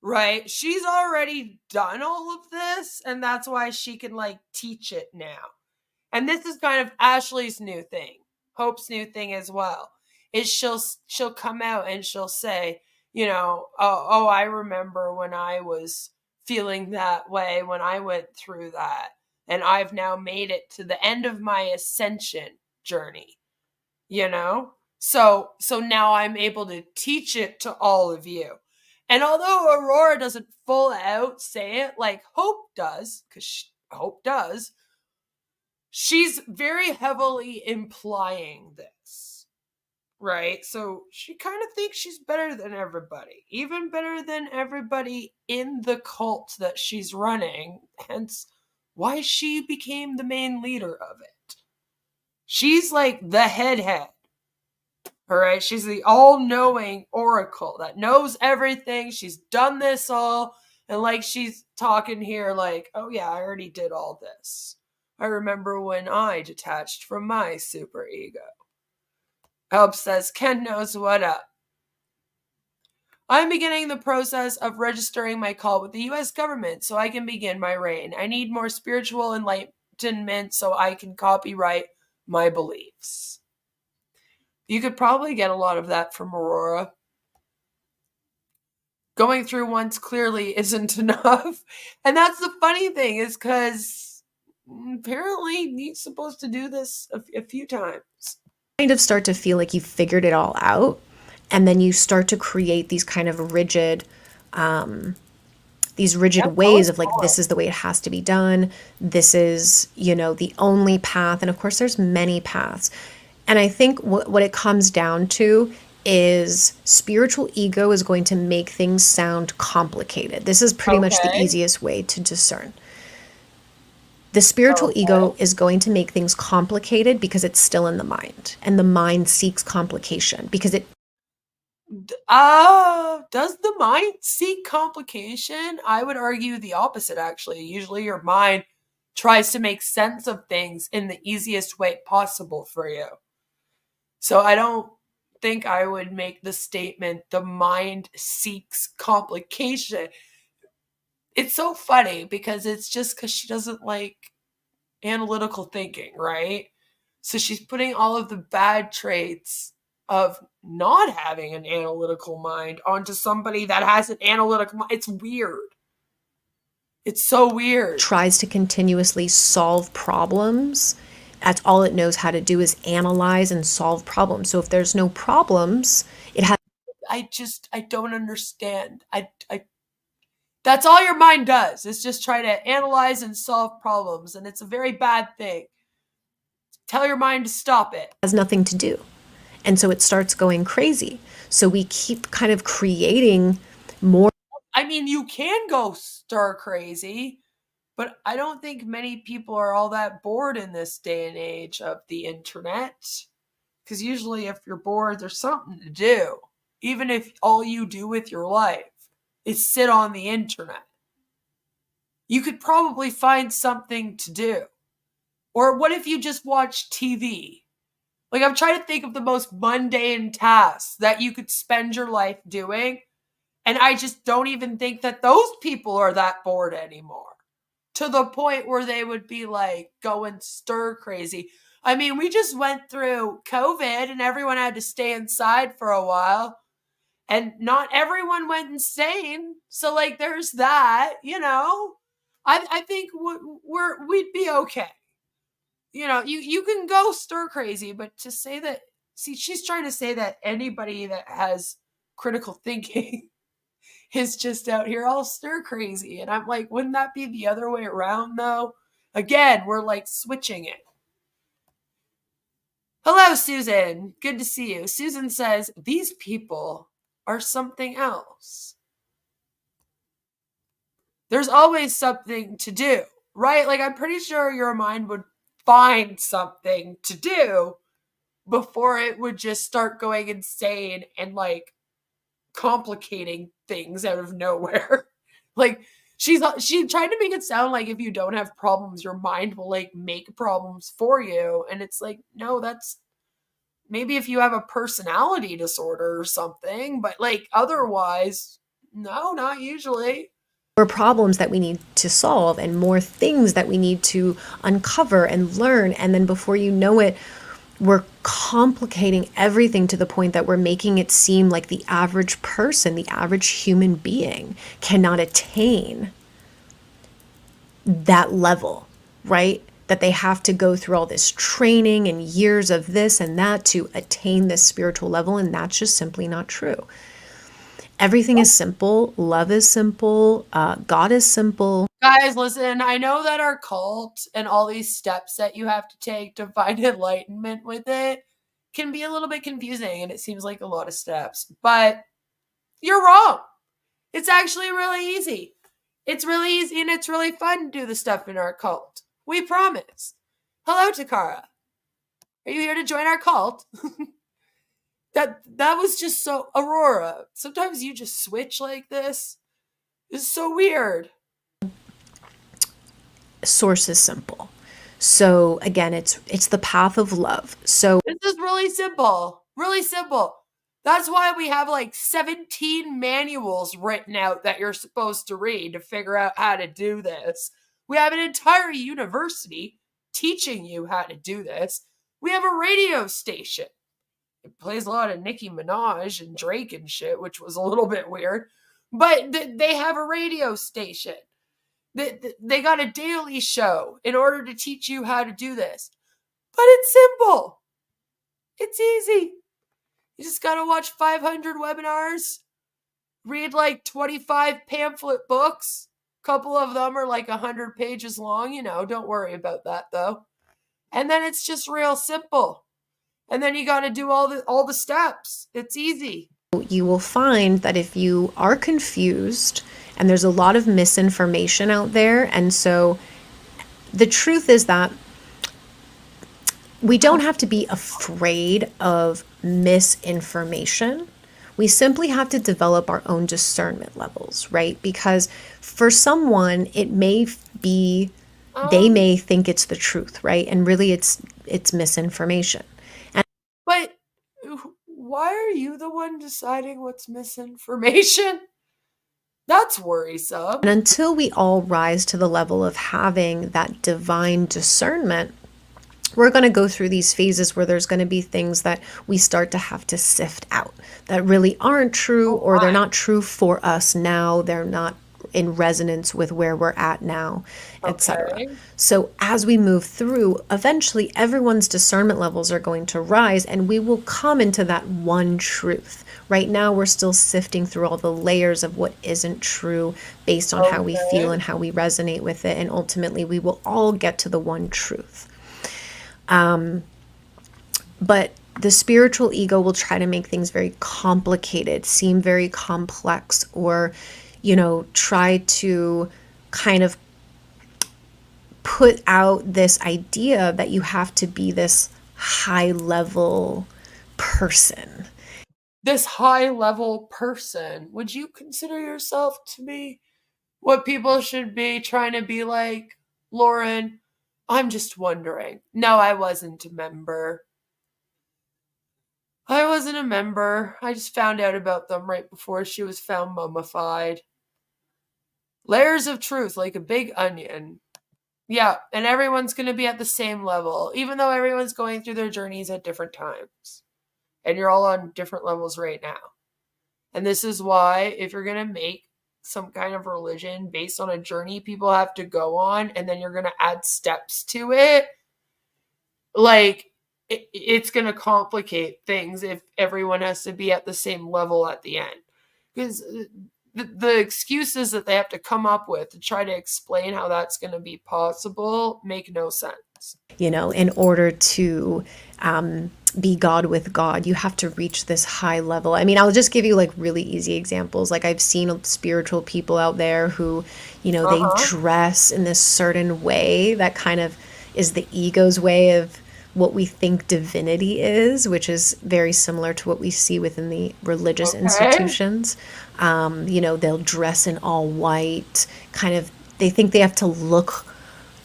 Right? She's already done all of this, and that's why she can like teach it now. And this is kind of Ashley's new thing. Hope's new thing as well. Is she'll come out and she'll say, you know, oh, I remember when I was feeling that way when I went through that, and I've now made it to the end of my ascension journey. You know? So now I'm able to teach it to all of you. And although Aurora doesn't full out say it like Hope does, because Hope does, she's very heavily implying this, right? So she kind of thinks she's better than everybody, even better than everybody in the cult that she's running, hence why she became the main leader of it. She's like the head. All right, she's the all-knowing oracle that knows everything. She's done this all, and like she's talking here like, oh yeah, I already did all this. I remember when I detached from my super ego. Hope says, Ken knows what up. I'm beginning the process of registering my call with the US government so I can begin my reign. I need more spiritual enlightenment so I can copyright my beliefs. You could probably get a lot of that from Aurora. Going through once clearly isn't enough. And that's the funny thing, is because apparently he's supposed to do this a few times. of start to feel like you've figured it all out, and then you start to create these kind of rigid ways of like, this is the way it has to be done, this is, you know, the only path. And of course there's many paths. And I think what it comes down to is spiritual ego is going to make things sound complicated. This is pretty much the easiest way to discern. The spiritual ego is going to make things complicated because it's still in the mind, and the mind seeks complication because it. Does the mind seek complication? I would argue the opposite, actually. Usually your mind tries to make sense of things in the easiest way possible for you. So I don't think I would make the statement, the mind seeks complication. It's so funny because it's just because she doesn't like analytical thinking, right? So she's putting all of the bad traits of not having an analytical mind onto somebody that has an analytical mind. It's weird. It's so weird. Tries to continuously solve problems. That's all it knows how to do, is analyze and solve problems. So if there's no problems, it has. I don't understand. That's all your mind does, is just try to analyze and solve problems. And it's a very bad thing. Tell your mind to stop it. Has nothing to do. And so it starts going crazy. So we keep kind of creating more. I mean, you can go stir crazy, but I don't think many people are all that bored in this day and age of the internet. Because usually if you're bored, there's something to do. Even if all you do with your life is sit on the internet. You could probably find something to do. Or what if you just watch TV? Like, I'm trying to think of the most mundane tasks that you could spend your life doing. And I just don't even think that those people are that bored anymore. To the point where they would be like going stir crazy. I mean, we just went through COVID and everyone had to stay inside for a while. And not everyone went insane. So like there's that, you know. I think we'd be okay. You know, you can go stir crazy, but to say that, see, she's trying to say that anybody that has critical thinking is just out here all stir crazy. And I'm like, wouldn't that be the other way around though? Again, we're like switching it. Hello, Susan. Good to see you. Susan says, these people are something else. There's always something to do. right? Like, I'm pretty sure your mind would find something to do before it would just start going insane and like complicating things out of nowhere. Like, she tried to make it sound like if you don't have problems, your mind will like make problems for you. And it's like, no, that's maybe if you have a personality disorder or something, but like otherwise, no, not usually. More problems that we need to solve and more things that we need to uncover and learn. And then before you know it, we're complicating everything to the point that we're making it seem like the average person, the average human being cannot attain that level, right? That they have to go through all this training and years of this and that to attain this spiritual level. And that's just simply not true. Everything is simple. Love is simple. God is simple. Guys, listen, I know that our cult and all these steps that you have to take to find enlightenment with it can be a little bit confusing and it seems like a lot of steps, but you're wrong. It's actually really easy. It's really easy and it's really fun to do the stuff in our cult. We promise. Hello, Takara. Are you here to join our cult? That was just so Aurora. Sometimes you just switch like this. It's so weird. Source is simple. So again, it's the path of love. So this is really simple. Really simple. That's why we have like 17 manuals written out that you're supposed to read to figure out how to do this. We have an entire university teaching you how to do this. We have a radio station. It plays a lot of Nicki Minaj and Drake and shit, which was a little bit weird. But they have a radio station. They got a daily show in order to teach you how to do this. But it's simple. It's easy. You just got to watch 500 webinars, read like 25 pamphlet books. A couple of them are like 100 pages long. Don't worry about that though. And then it's just real simple. And then you got to do all the steps. It's easy. You will find that if you are confused and there's a lot of misinformation out there, and so the truth is that we don't have to be afraid of misinformation. We simply have to develop our own discernment levels, right? Because for someone, it may be, they may think it's the truth, right? And really it's misinformation. But why are you the one deciding what's misinformation? That's worrisome. And until we all rise to the level of having that divine discernment, we're going to go through these phases where there's going to be things that we start to have to sift out that really aren't true, or they're not true for us now. They're not in resonance with where we're at now, etc. So as we move through, eventually everyone's discernment levels are going to rise and we will come into that one truth. Right now we're still sifting through all the layers of what isn't true based on how we feel and how we resonate with it, and ultimately we will all get to the one truth. But the spiritual ego will try to make things very complicated, seem very complex, or try to kind of put out this idea that you have to be this high level person. This high level person, would you consider yourself to be what people should be trying to be like? Lauren, I'm just wondering. No, I wasn't a member. I just found out about them right before she was found mummified. Layers of truth, like a big onion. Yeah, and everyone's going to be at the same level, even though everyone's going through their journeys at different times. And you're all on different levels right now. And this is why, if you're going to make some kind of religion based on a journey people have to go on, and then you're going to add steps to it, like, it's going to complicate things if everyone has to be at the same level at the end. Because the excuses that they have to come up with to try to explain how that's going to be possible make no sense. Yes. You know, in order to be God with God, you have to reach this high level. I mean, I'll just give you like really easy examples. Like I've seen spiritual people out there who, you know, they dress in this certain way that kind of is the ego's way of what we think divinity is, which is very similar to what we see within the religious institutions. You know, they'll dress in all white, kind of, they think they have to look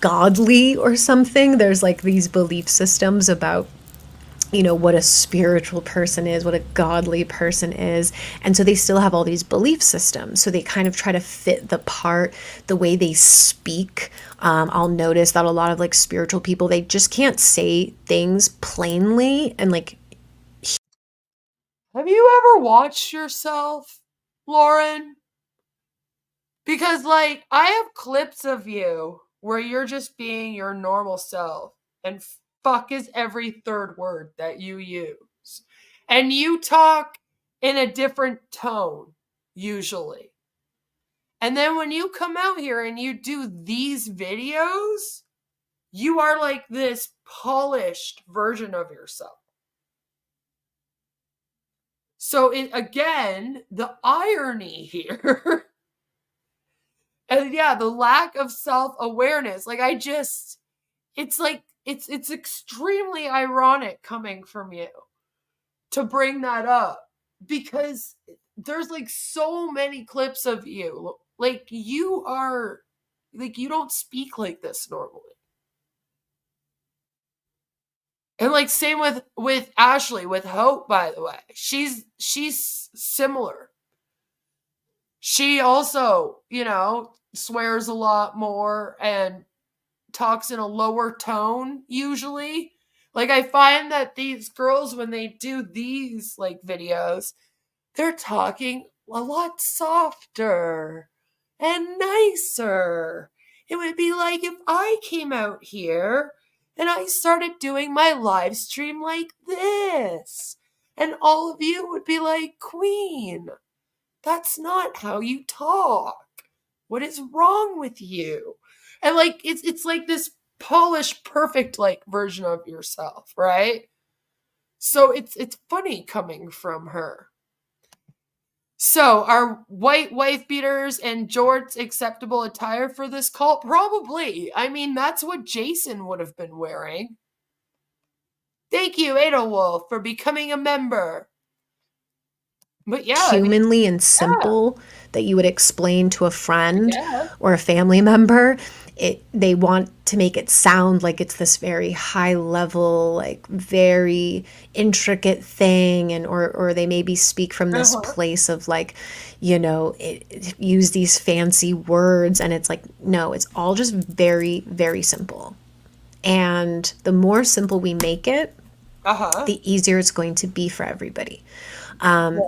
godly or something. There's like these belief systems about, you know, what a spiritual person is, what a godly person is. And so they still have all these belief systems. So they kind of try to fit the part, the way they speak. I'll notice that a lot of like spiritual people, they just can't say things plainly and like. Have you ever watched yourself, Lauren? Because like I have clips of you where you're just being your normal self and fuck is every third word that you use. And you talk in a different tone, usually. And then when you come out here and you do these videos, you are like this polished version of yourself. So again, the irony here, and yeah, the lack of self-awareness. Like it's like, it's extremely ironic coming from you to bring that up because there's like so many clips of you. Like you are, like you don't speak like this normally. And like same with Ashley, with Hope, by the way. She's similar. She also, you know, swears a lot more and talks in a lower tone usually. Like I find that these girls, when they do these like videos, they're talking a lot softer and nicer. It would be like if I came out here and I started doing my live stream like this, and all of you would be like, Queen, that's not how you talk. What is wrong with you? And like it's like this polished, perfect like version of yourself, right? So it's funny coming from her. So are white wife beaters and jorts acceptable attire for this cult? Probably. I mean, that's what Jason would have been wearing. Thank you, Adolwolf, for becoming a member. But yeah, humanly and simple that you would explain to a friend or a family member. They want to make it sound like it's this very high level, like very intricate thing, and or they maybe speak from this place of like, you know, use these fancy words, and it's like, no, it's all just very, very simple. And the more simple we make it, the easier it's going to be for everybody.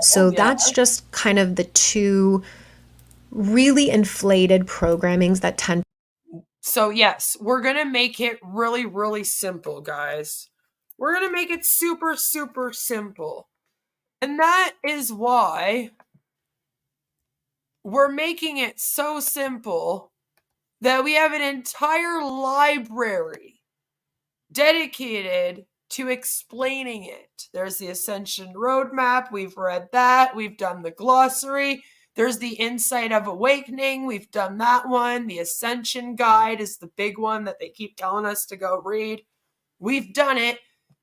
So that's just kind of the two really inflated programmings that tend. So yes, we're going to make it really, really simple, guys. We're going to make it super, super simple. And that is why we're making it so simple that we have an entire library dedicated to explaining it. There's the Ascension Roadmap. We've read that. We've done the glossary. There's the Insight of Awakening. We've done that one. The Ascension Guide is the big one that they keep telling us to go read. We've done it.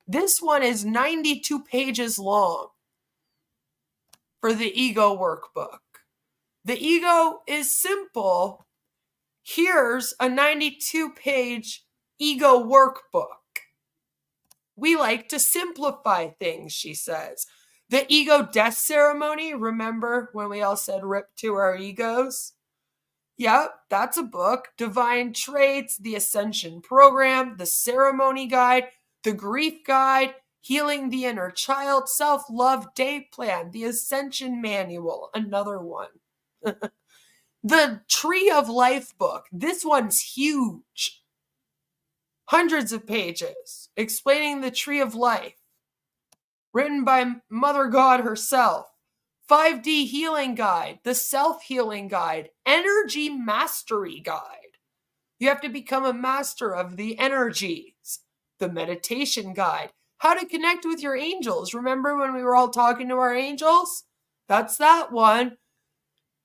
This one is 92 pages long for the Ego Workbook. The Ego is simple. Here's a 92-page Ego Workbook. We like to simplify things, she says. The ego death ceremony, remember when we all said rip to our egos? Yep, that's a book. Divine Traits, the Ascension Program, the Ceremony Guide, the Grief Guide, Healing the Inner Child, Self-Love Day Plan, the Ascension Manual, another one. The Tree of Life book, this one's huge. Hundreds of pages explaining the Tree of Life, written by Mother God herself. 5D Healing Guide, the Self-Healing Guide, Energy Mastery Guide. You have to become a master of the energies. The meditation guide. How to connect with your angels. Remember when we were all talking to our angels? That's that one.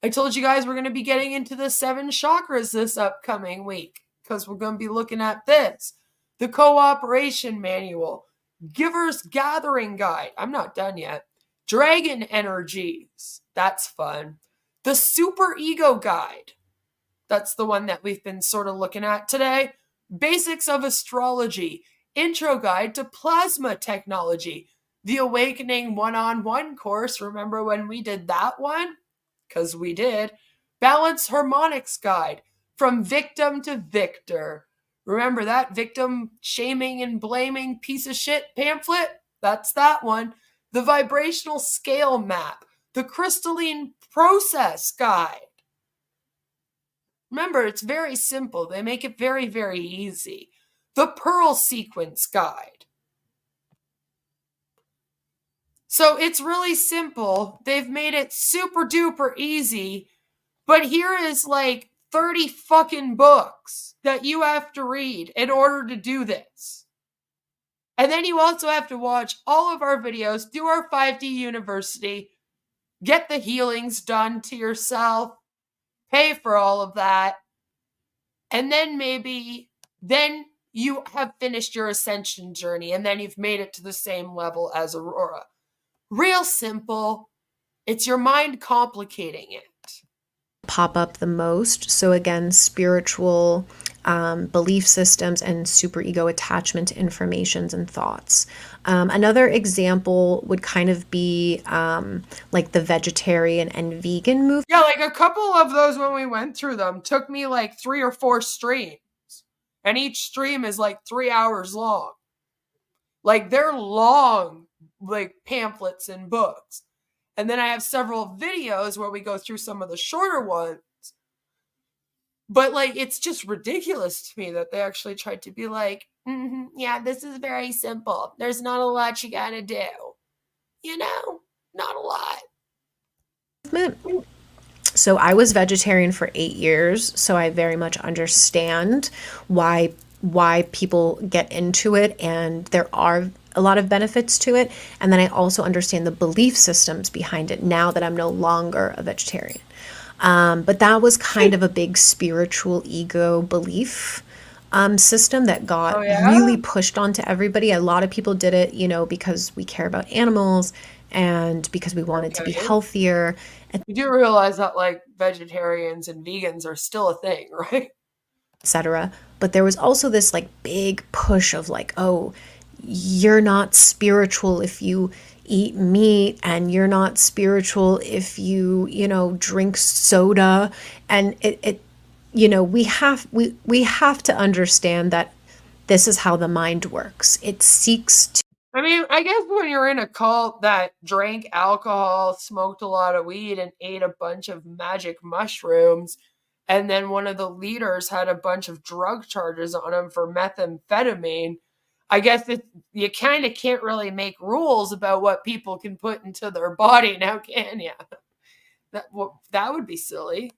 I told you guys we're going to be getting into the 7 chakras this upcoming week because we're going to be looking at this. The cooperation manual. Giver's gathering guide. I'm not done yet. Dragon energies. That's fun. The super ego guide. That's the one that we've been sort of looking at today. Basics of astrology. Intro guide to plasma technology. The awakening one-on-one course. Remember when we did that one? Because we did. Balance harmonics guide. From victim to victor. Remember that victim shaming and blaming piece of shit pamphlet? That's that one. The vibrational scale map. The crystalline process guide. Remember, it's very simple. They make it very, very easy. The Pearl Sequence Guide. So it's really simple. They've made it super duper easy. But here is like 30 fucking books that you have to read in order to do this. And then you also have to watch all of our videos, do our 5D University, get the healings done to yourself, pay for all of that, and then then you have finished your ascension journey, and then you've made it to the same level as Aurora. Real simple. It's your mind complicating it. Pop up the most. So again, spiritual belief systems and superego attachment to informations and thoughts. Another example would kind of be like the vegetarian and vegan movement. Yeah, like a couple of those when we went through them took me like 3 or 4 streams. And each stream is like 3 hours long. Like they're long, like pamphlets and books. And then I have several videos where we go through some of the shorter ones. But like, it's just ridiculous to me that they actually tried to be like, yeah, this is very simple. There's not a lot you gotta do. You know, not a lot. So I was vegetarian for 8 years, so I very much understand why people get into it, and there are a lot of benefits to it. And then I also understand the belief systems behind it now that I'm no longer a vegetarian. But that was kind of a big spiritual ego belief system that got really pushed onto everybody. A lot of people did it, you know, because we care about animals and because we wanted to be healthier. You do realize that like vegetarians and vegans are still a thing, right? Etc. But there was also this like big push of like, oh, you're not spiritual if you eat meat, and you're not spiritual if you know, drink soda. And it you know, we have to understand that this is how the mind works. It seeks to, I mean, I guess when you're in a cult that drank alcohol, smoked a lot of weed, and ate a bunch of magic mushrooms, and then one of the leaders had a bunch of drug charges on him for methamphetamine, I guess you kind of can't really make rules about what people can put into their body now, can you? That would be silly.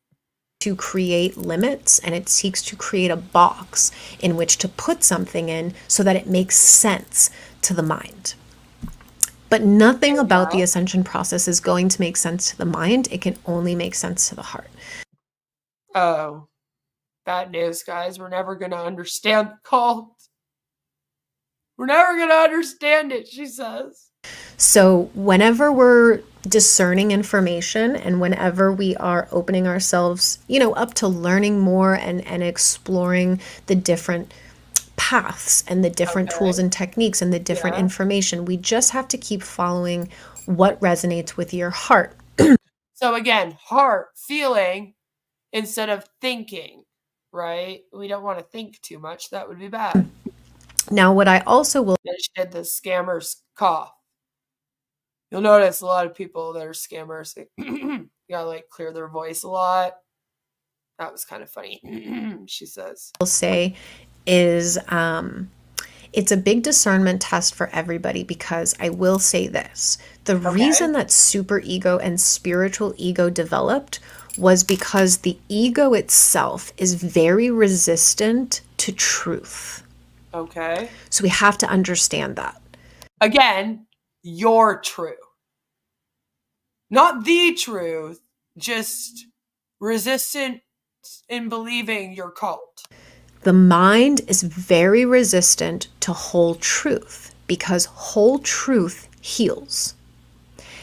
To create limits, and it seeks to create a box in which to put something in so that it makes sense to the mind. But nothing about the ascension process is going to make sense to the mind. It can only make sense to the heart. Oh, bad news, guys. We're never going to understand the cult. We're never going to understand it, she says. So whenever we're discerning information and whenever we are opening ourselves, you know, up to learning more and exploring the different paths and the different tools and techniques and the different information, we just have to keep following what resonates with your heart. So again, heart, feeling instead of thinking, right? We don't want to think too much. That would be bad. Now, what I also will... She did the scammer's cough. You'll notice a lot of people that are scammers, they gotta like clear their voice a lot. That was kind of funny, she says. I'll say is it's a big discernment test for everybody, because I will say this. The reason that super ego and spiritual ego developed was because the ego itself is very resistant to truth. Okay. So we have to understand that. Again, your truth. Not the truth, just resistant in believing your cult. The mind is very resistant to whole truth because whole truth heals.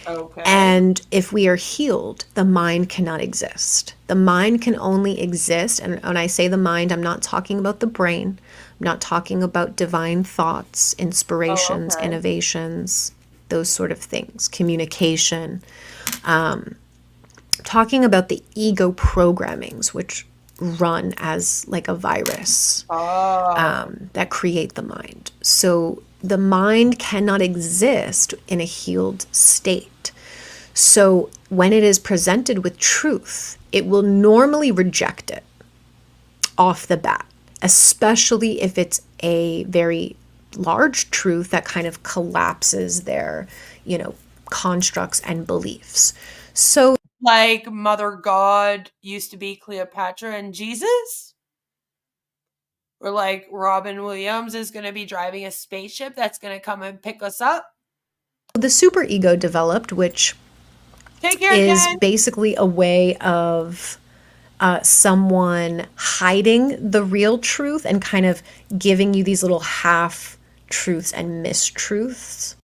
Okay. And if we are healed, the mind cannot exist. The mind can only exist, and when I say the mind, I'm not talking about the brain. I'm not talking about divine thoughts, inspirations, okay. innovations, those sort of things, communication. Talking about the ego programmings, which run as like a virus that create the mind. So the mind cannot exist in a healed state. So when it is presented with truth, it will normally reject it off the bat, especially if it's a very large truth that kind of collapses their, constructs and beliefs. So like Mother God used to be Cleopatra and Jesus? Or like Robin Williams is going to be driving a spaceship that's going to come and pick us up? the superego developed, which Take care, is Jen. basically a way of someone hiding the real truth and kind of giving you these little half truths and mistruths.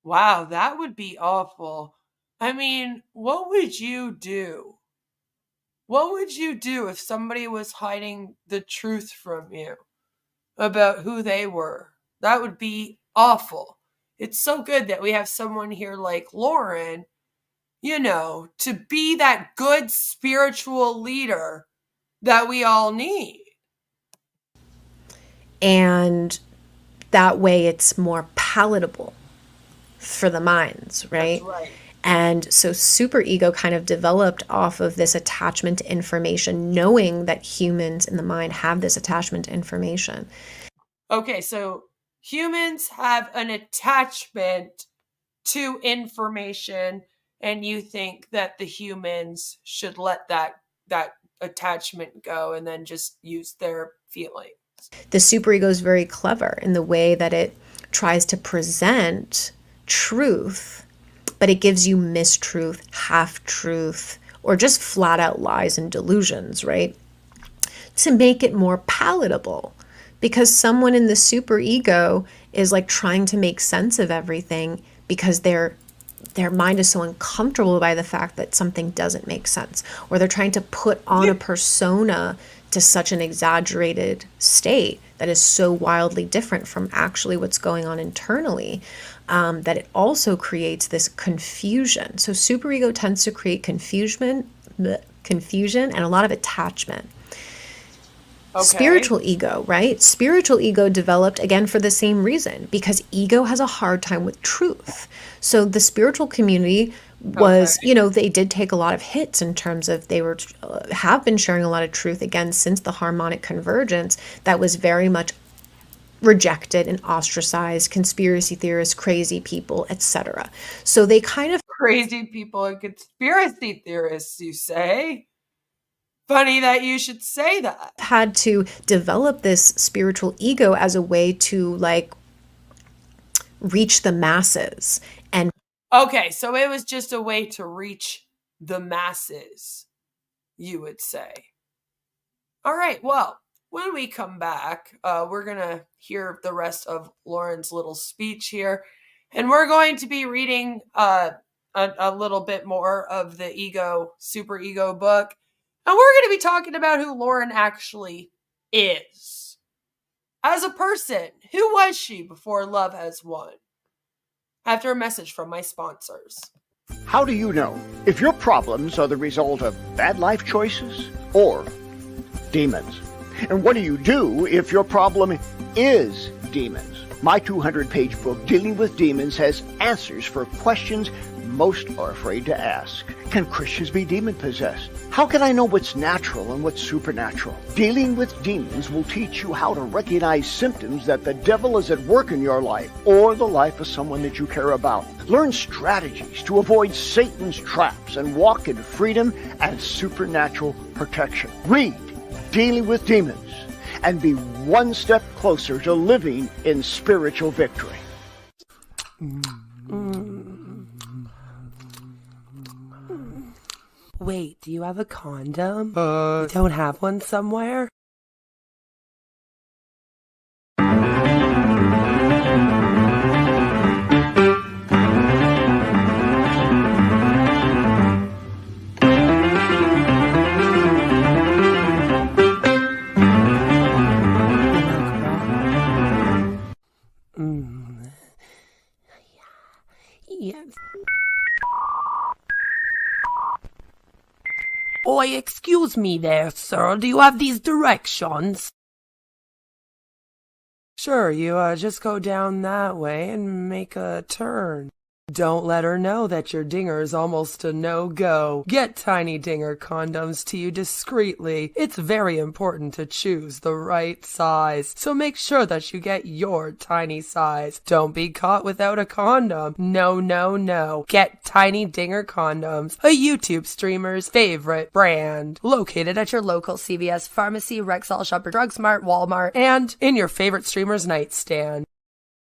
Wow, that would be awful. I mean, what would you do? What would you do if somebody was hiding the truth from you about who they were? That would be awful. It's so good that we have someone here like Lauren, to be that good spiritual leader that we all need. And that way it's more palatable for the minds, right? That's right. And so superego kind of developed off of this attachment to information, knowing that humans in the mind have this attachment to information. Okay, so humans have an attachment to information, and you think that the humans should let that attachment go and then just use their feelings. The superego is very clever in the way that it tries to present truth, but it gives you mistruth, half-truth, or just flat-out lies and delusions, right? To make it more palatable. Because someone in the superego is like trying to make sense of everything because their mind is so uncomfortable by the fact that something doesn't make sense. Or they're trying to put on a persona to such an exaggerated state that is so wildly different from actually what's going on internally, that it also creates this confusion. So superego tends to create confusion and a lot of attachment. Okay. Spiritual ego, right? Spiritual ego developed again for the same reason, because ego has a hard time with truth. So the spiritual community was, they did take a lot of hits in terms of they have been sharing a lot of truth again since the harmonic convergence that was very much rejected and ostracized, conspiracy theorists, crazy people, etc. So they kind of crazy people and conspiracy theorists, you say? Funny that you should say that. Had to develop this spiritual ego as a way to reach the masses. And okay, so it was just a way to reach the masses, you would say. All right, well, when we come back, we're going to hear the rest of Lauren's little speech here, and we're going to be reading a little bit more of the superego book. And we're going to be talking about who Lauren actually is. As a person, who was she before love has won? After a message from my sponsors. How do you know if your problems are the result of bad life choices or demons? And what do you do if your problem is demons? My 200-page book, Dealing with Demons, has answers for questions most are afraid to ask. Can Christians be demon-possessed? How can I know what's natural and what's supernatural? Dealing with demons will teach you how to recognize symptoms that the devil is at work in your life or the life of someone that you care about. Learn strategies to avoid Satan's traps and walk in freedom and supernatural protection. Read Dealing with Demons and be one step closer to living in spiritual victory. Wait, do you have a condom? You don't have one somewhere? Yes. Oi, excuse me there, sir. Do you have these directions? Sure, you just go down that way and make a turn. Don't let her know that your dinger is almost a no-go. Get Tiny Dinger condoms to you discreetly. It's very important to choose the right size, so make sure that you get your tiny size. Don't be caught without a condom. No, no, no. Get Tiny Dinger condoms, a YouTube streamer's favorite brand. Located at your local CVS pharmacy, Rexall, Shopper, Drug Smart, Walmart, and in your favorite streamer's nightstand.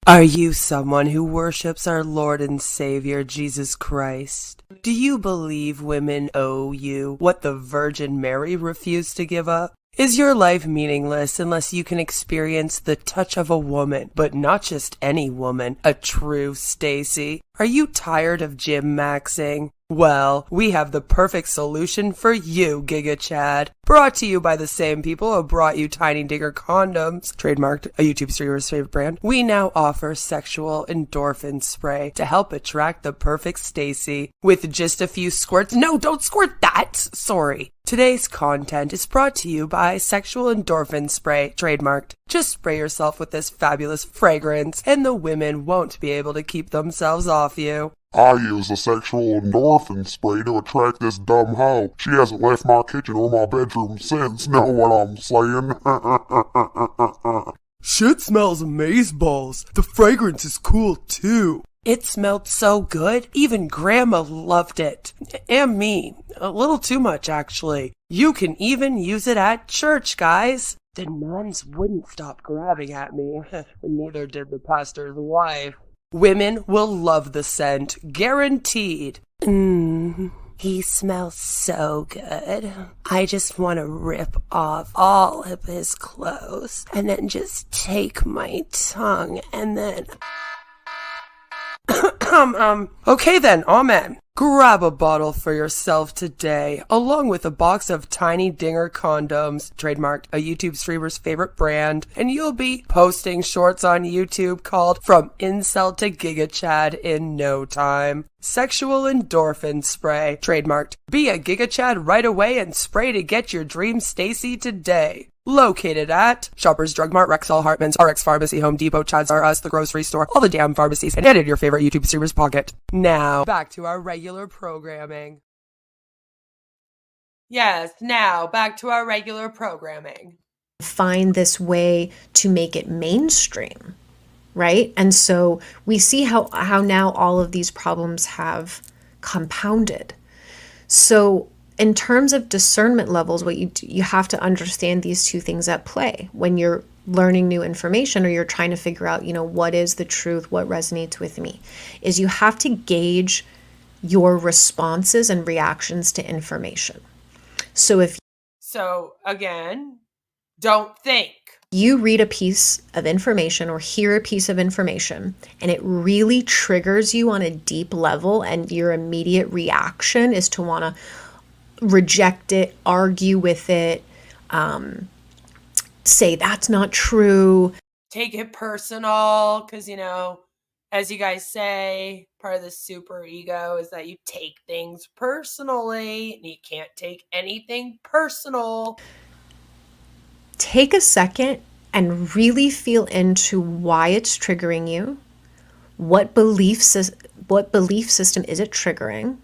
Are you someone who worships our Lord and Savior, Jesus Christ? Do you believe women owe you what the Virgin Mary refused to give up? Is your life meaningless unless you can experience the touch of a woman, but not just any woman, a true Stacy? Are you tired of gym maxing? Well, we have the perfect solution for you, Giga Chad. Brought to you by the same people who brought you Tiny Dinger condoms, trademarked, a YouTube streamer's favorite brand. We now offer sexual endorphin spray to help attract the perfect Stacy with just a few squirts. No, don't squirt that! Sorry. Today's content is brought to you by Sexual Endorphin Spray, trademarked. Just spray yourself with this fabulous fragrance, and the women won't be able to keep themselves off you. I use a sexual endorphin spray to attract this dumb hoe. She hasn't left my kitchen or my bedroom since, know what I'm saying? Shit smells amazeballs. The fragrance is cool too. It smelled so good, even Grandma loved it. And me. A little too much, actually. You can even use it at church, guys. The nuns wouldn't stop grabbing at me. Neither did the pastor's wife. Women will love the scent, guaranteed. He smells so good. I just want to rip off all of his clothes and then just take my tongue and then... Okay then, amen. Grab a bottle for yourself today, along with a box of Tiny Dinger condoms, trademarked, a YouTube streamer's favorite brand, and you'll be posting shorts on YouTube called From Incel to Giga Chad in no time. Sexual Endorphin Spray, trademarked. Be a Giga Chad right away and spray to get your dream Stacy today. Located at Shoppers Drug Mart, Rexall, Hartman's, RX Pharmacy, Home Depot, Chad's R Us, the grocery store, all the damn pharmacies, and in your favorite YouTube streamer's pocket. Now, back to our regular programming. Yes, now, back to our regular programming. Find this way to make it mainstream, right? And so we see how now all of these problems have compounded. So in terms of discernment levels, what you have to understand these two things at play when you're learning new information or you're trying to figure out, what is the truth, what resonates with me, is you have to gauge your responses and reactions to information. So again, don't think. You read a piece of information or hear a piece of information and it really triggers you on a deep level and your immediate reaction is to want to reject it, argue with it, say that's not true. Take it personal, because, as you guys say, part of the super ego is that you take things personally, and you can't take anything personal. Take a second and really feel into why it's triggering you. What belief system is it triggering?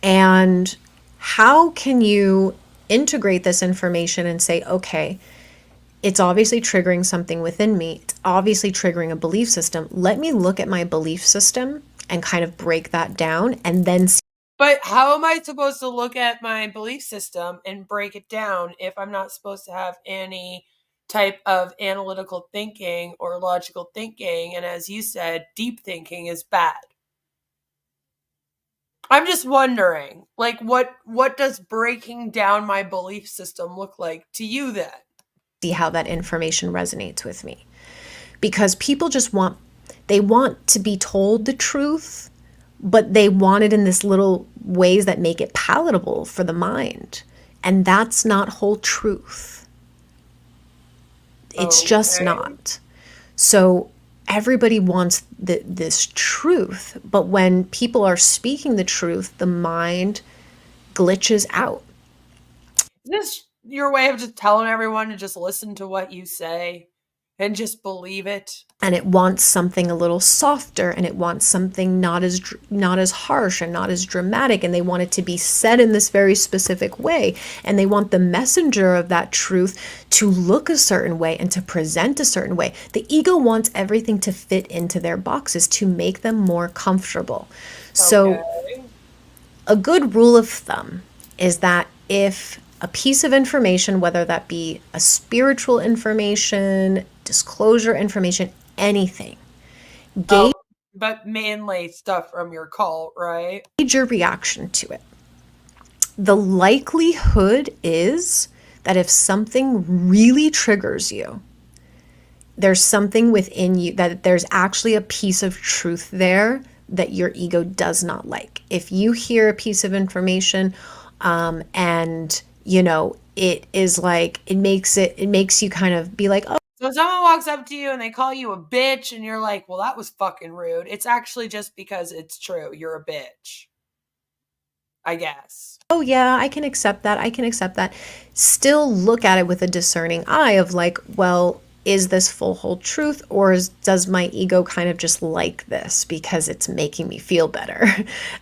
And how can you integrate this information and say, okay, it's obviously triggering something within me. It's obviously triggering a belief system. Let me look at my belief system and kind of break that down and then see. But how am I supposed to look at my belief system and break it down if I'm not supposed to have any type of analytical thinking or logical thinking? And as you said, deep thinking is bad. I'm just wondering, like, what does breaking down my belief system look like to you then? See how that information resonates with me. Because people just want to be told the truth, but they want it in this little ways that make it palatable for the mind. And that's not whole truth. It's just not. So everybody wants this truth, but when people are speaking the truth, the mind glitches out. Is this your way of just telling everyone to just listen to what you say and just believe it? And it wants something a little softer, and it wants something not as harsh and not as dramatic, and they want it to be said in this very specific way, and they want the messenger of that truth to look a certain way and to present a certain way. The ego wants everything to fit into their boxes to make them more comfortable. So a good rule of thumb is that if a piece of information, whether that be a spiritual information, disclosure information, anything, but mainly stuff from your cult, right? Gauge your reaction to it. The likelihood is that if something really triggers you, there's something within you, that there's actually a piece of truth there that your ego does not like. If you hear a piece of information and you know, it is like, it makes you kind of be like, oh. So if someone walks up to you and they call you a bitch and you're like, well, that was fucking rude. It's actually just because it's true. You're a bitch, I guess. Oh yeah, I can accept that. I can accept that. Still look at it with a discerning eye of like, well, is this full whole truth, or does my ego kind of just like this because it's making me feel better?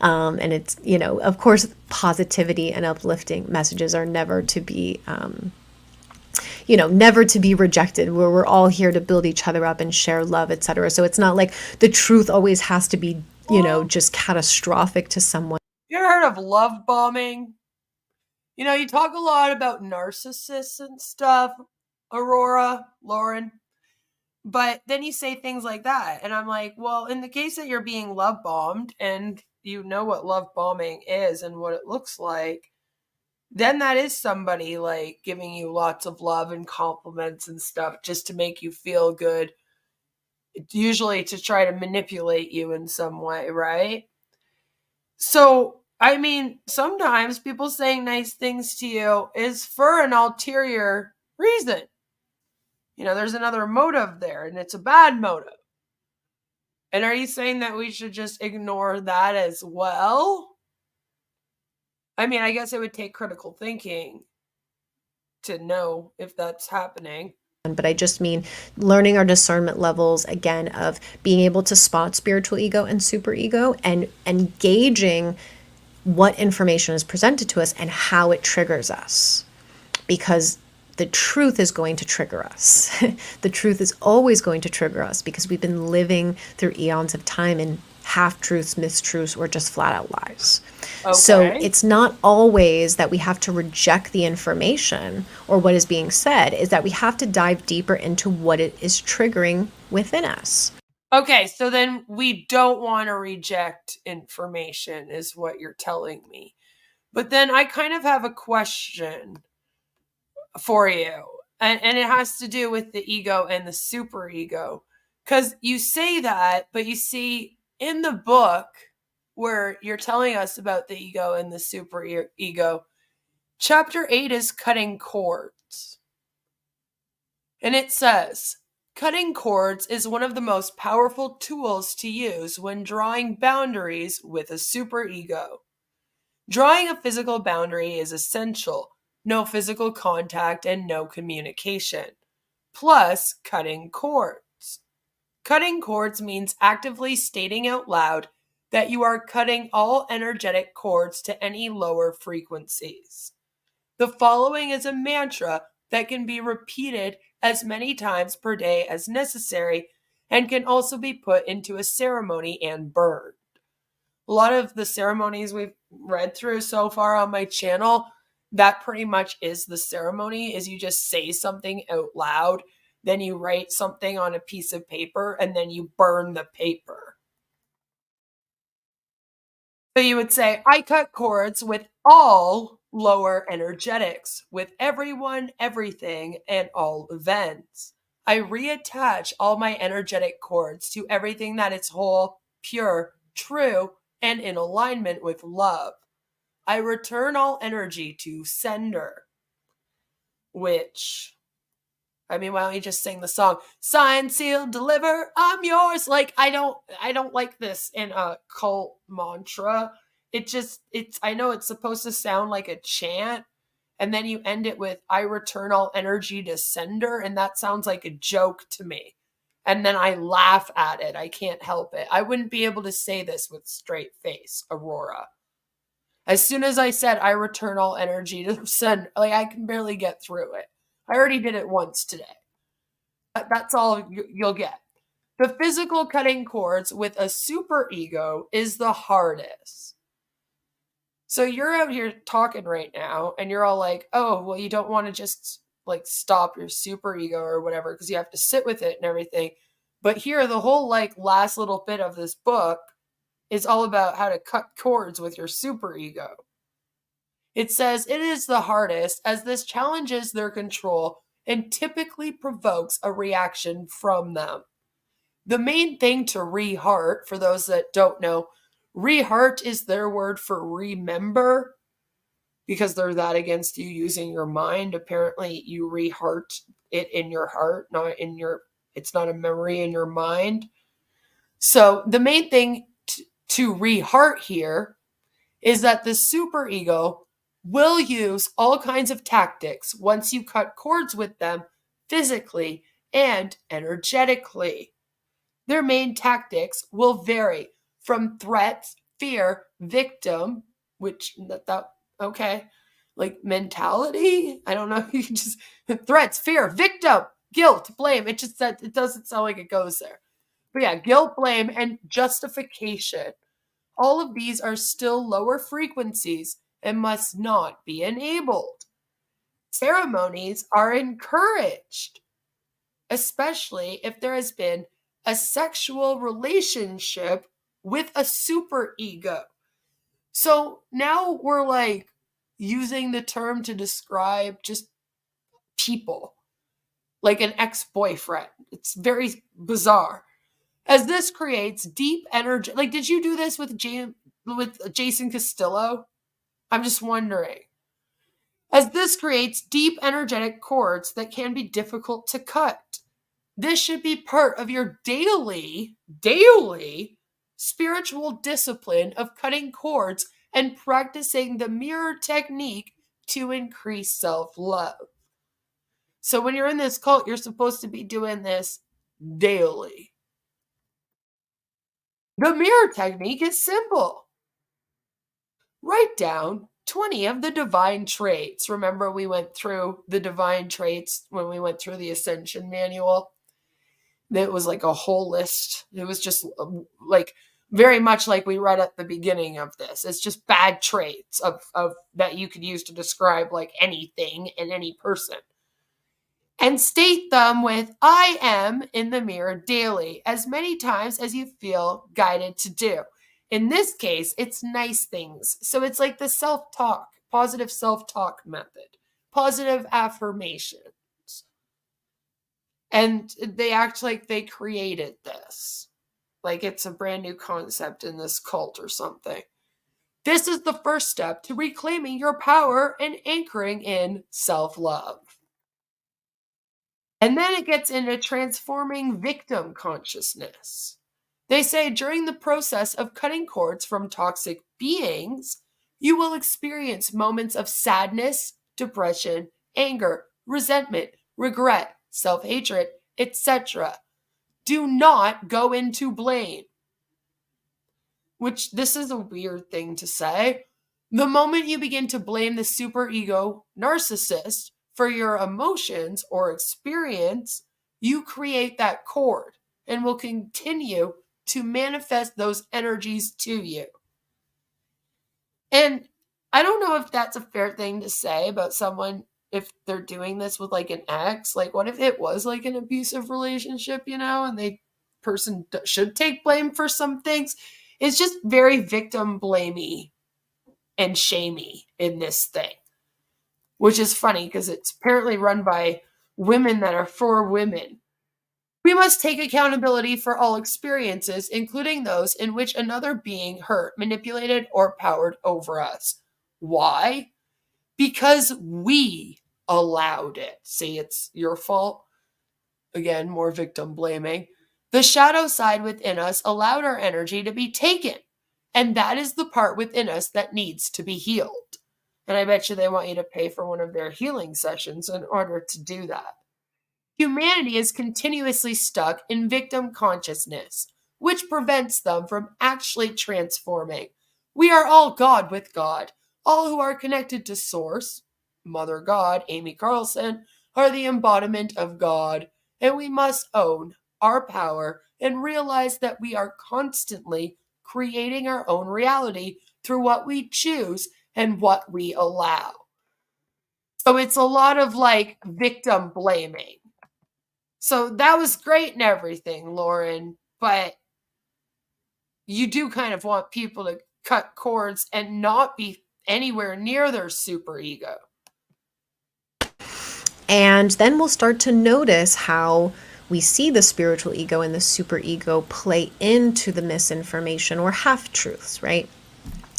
And it's, you know, of course, positivity and uplifting messages are never to be, never to be rejected, where we're all here to build each other up and share love, etc. So it's not like the truth always has to be, just catastrophic to someone. You ever heard of love bombing? You know, you talk a lot about narcissists and stuff, Aurora, Lauren, but then you say things like that. And I'm like, well, in the case that you're being love bombed and you know what love bombing is and what it looks like, then that is somebody like giving you lots of love and compliments and stuff just to make you feel good, usually to try to manipulate you in some way, right? So, I mean, sometimes people saying nice things to you is for an ulterior reason. You know, there's another motive there, and it's a bad motive. And are you saying that we should just ignore that as well? I mean, I guess it would take critical thinking to know if that's happening. But I just mean learning our discernment levels, again, of being able to spot spiritual ego and super ego, and gauging what information is presented to us and how it triggers us. Because the truth is going to trigger us. The truth is always going to trigger us because we've been living through eons of time in half-truths, mistruths, or just flat-out lies. Okay. So it's not always that we have to reject the information or what is being said, is that we have to dive deeper into what it is triggering within us. Okay, so then we don't want to reject information is what you're telling me. But then I kind of have a question for you. And it has to do with the ego and the superego. Because you say that, but you see in the book where you're telling us about the ego and the superego, chapter 8 is cutting cords. And it says, cutting cords is one of the most powerful tools to use when drawing boundaries with a superego. Drawing a physical boundary is essential. No physical contact and no communication. Plus, cutting cords. Cutting cords means actively stating out loud that you are cutting all energetic cords to any lower frequencies. The following is a mantra that can be repeated as many times per day as necessary and can also be put into a ceremony and burned. A lot of the ceremonies we've read through so far on my channel, that pretty much is the ceremony, is you just say something out loud, then you write something on a piece of paper, and then you burn the paper. So you would say, I cut cords with all lower energetics, with everyone, everything, and all events. I reattach all my energetic cords to everything that is whole, pure, true, and in alignment with love. I return all energy to sender, which, I mean, why don't you just sing the song? Sign, seal, deliver, I'm yours. Like, I don't like this in a cult mantra. I know it's supposed to sound like a chant, and then you end it with, I return all energy to sender, and that sounds like a joke to me. And then I laugh at it. I can't help it. I wouldn't be able to say this with straight face, Aurora. As soon as I said, I return all energy to sender, like, I can barely get through it. I already did it once today. That's all you'll get. The physical cutting cords with a superego is the hardest. So you're out here talking right now, and you're all like, oh, well, you don't want to just like stop your superego or whatever, because you have to sit with it and everything. But here, the whole like last little bit of this book is all about how to cut cords with your superego. It says it is the hardest, as this challenges their control and typically provokes a reaction from them. The main thing to re-heart, for those that don't know, re-heart is their word for remember, because they're that against you using your mind. Apparently, you re-heart it in your heart, it's not a memory in your mind. So the main thing to re-heart here is that the superego will use all kinds of tactics once you cut cords with them physically and energetically. Their main tactics will vary from threats, fear, victim, which okay, like mentality. I don't know. You just threats, fear, victim, guilt, blame. It doesn't sound like it goes there. But yeah, guilt, blame, and justification. All of these are still lower frequencies and must not be enabled. Ceremonies are encouraged, especially if there has been a sexual relationship with a superego. So now we're like using the term to describe just people, like an ex-boyfriend. It's very bizarre. As this creates deep energy. Like, did you do this with Jason Castillo? I'm just wondering. As this creates deep energetic cords that can be difficult to cut. This should be part of your daily spiritual discipline of cutting cords and practicing the mirror technique to increase self-love. So when you're in this cult, you're supposed to be doing this daily. The mirror technique is simple. Write down 20 of the divine traits. Remember, we went through the divine traits when we went through the Ascension Manual. It was like a whole list. It was just like very much like we read at the beginning of this. It's just bad traits of that you could use to describe like anything and any person. And state them with I am in the mirror daily, as many times as you feel guided to do. In this case, it's nice things. So it's like the self-talk, positive self-talk method, positive affirmations. And they act like they created this. Like it's a brand new concept in this cult or something. This is the first step to reclaiming your power and anchoring in self-love. And then it gets into transforming victim consciousness. They say during the process of cutting cords from toxic beings, you will experience moments of sadness, depression, anger, resentment, regret, self-hatred, etc. Do not go into blame. which this is a weird thing to say, the moment you begin to blame the superego narcissist for your emotions or experience, you create that cord and will continue to manifest those energies to you. And I don't know if that's a fair thing to say about someone if they're doing this with like an ex. Like, what if it was like an abusive relationship, and they person should take blame for some things? It's just very victim blamey and shamey in this thing, which is funny because it's apparently run by women that are for women. We must take accountability for all experiences, including those in which another being hurt, manipulated, or powered over us. Why? Because we allowed it. See, it's your fault. Again, more victim blaming. The shadow side within us allowed our energy to be taken. And that is the part within us that needs to be healed. And I bet you they want you to pay for one of their healing sessions in order to do that. Humanity is continuously stuck in victim consciousness, which prevents them from actually transforming. We are all God with God. All who are connected to Source, Mother God, Amy Carlson, are the embodiment of God, and we must own our power and realize that we are constantly creating our own reality through what we choose and what we allow. So it's a lot of like victim blaming. So that was great and everything, Lauren, but you do kind of want people to cut cords and not be anywhere near their superego. And then we'll start to notice how we see the spiritual ego and the superego play into the misinformation or half-truths, right?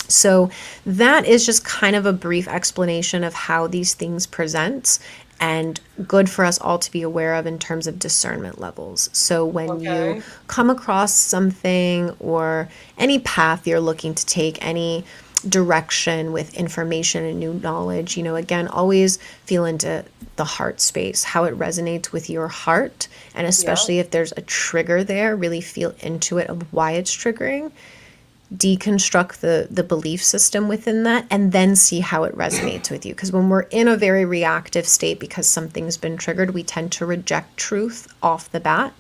So that is just kind of a brief explanation of how these things present, and good for us all to be aware of in terms of discernment levels. So when you come across something or any path you're looking to take, any direction with information and new knowledge, again, always feel into the heart space, how it resonates with your heart. And especially if there's a trigger there, really feel into it of why it's triggering. Deconstruct the belief system within that, and then see how it resonates with you. Because when we're in a very reactive state because something's been triggered, we tend to reject truth off the bat,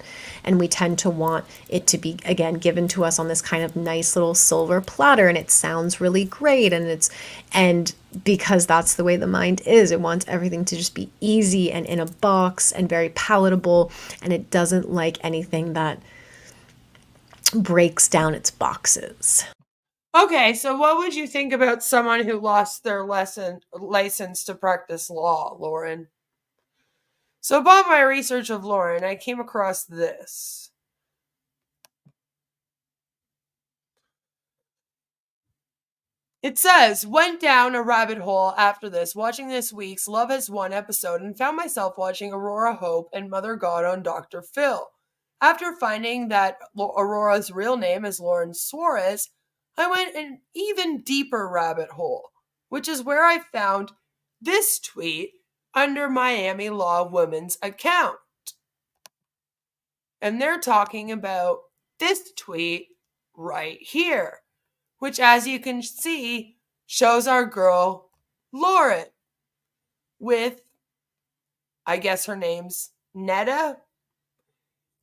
and we tend to want it to be, again, given to us on this kind of nice little silver platter, and it sounds really great, and because that's the way the mind is, it wants everything to just be easy and in a box and very palatable, and it doesn't like anything that breaks down its boxes. Okay, so what would you think about someone who lost their license to practice law, Lauren? So upon my research of Lauren, I came across this. It says, went down a rabbit hole after this, watching this week's Love Has Won episode, and found myself watching Aurora Hope and Mother God on Dr. Phil. After finding that Aurora's real name is Lauren Suarez, I went an even deeper rabbit hole, which is where I found this tweet under Miami Law Women's account. And they're talking about this tweet right here, which, as you can see, shows our girl Lauren with, I guess her name's Netta.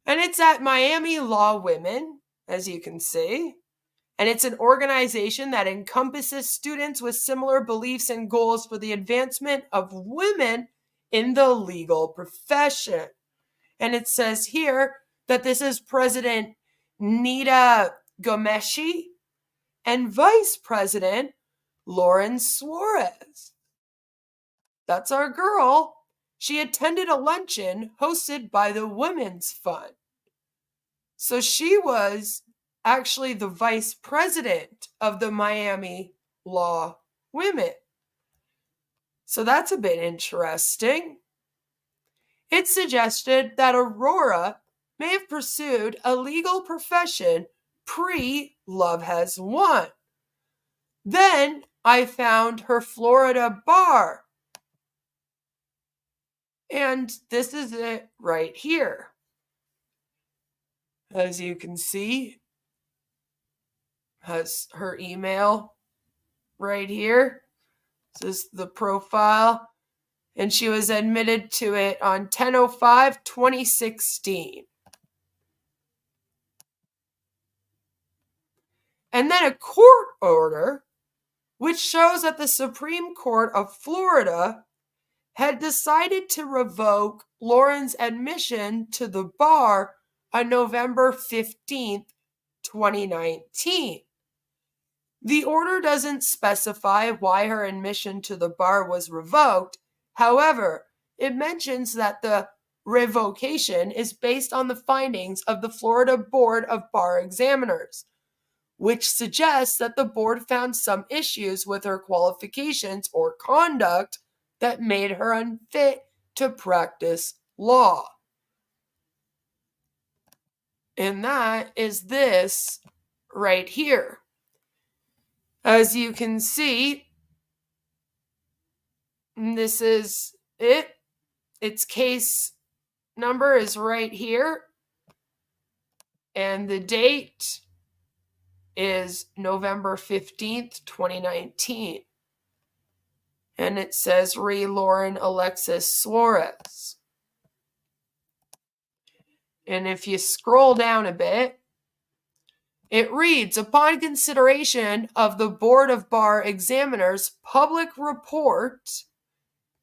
And it's at Miami Law Women, as you can see. And it's an organization that encompasses students with similar beliefs and goals for the advancement of women in the legal profession. And it says here that this is President Nita Gomeshi and Vice President Lauren Suarez. That's our girl. She attended a luncheon hosted by the Women's Fund. So she was actually the vice president of the Miami Law Women. So that's a bit interesting. It suggested that Aurora may have pursued a legal profession pre-Love Has Won. Then I found her Florida bar. And this is it right here. As you can see, has her email right here. This is the profile. And she was admitted to it on 10/05/2016. And then a court order, which shows that the Supreme Court of Florida had decided to revoke Lauren's admission to the bar on November 15th, 2019. The order doesn't specify why her admission to the bar was revoked. However, it mentions that the revocation is based on the findings of the Florida Board of Bar Examiners, which suggests that the board found some issues with her qualifications or conduct that made her unfit to practice law. And that is this right here. As you can see, this is it. Its case number is right here. And the date is November 15th, 2019. And it says Lauren Alexis Suarez. And if you scroll down a bit, it reads, upon consideration of the Board of Bar Examiners' public report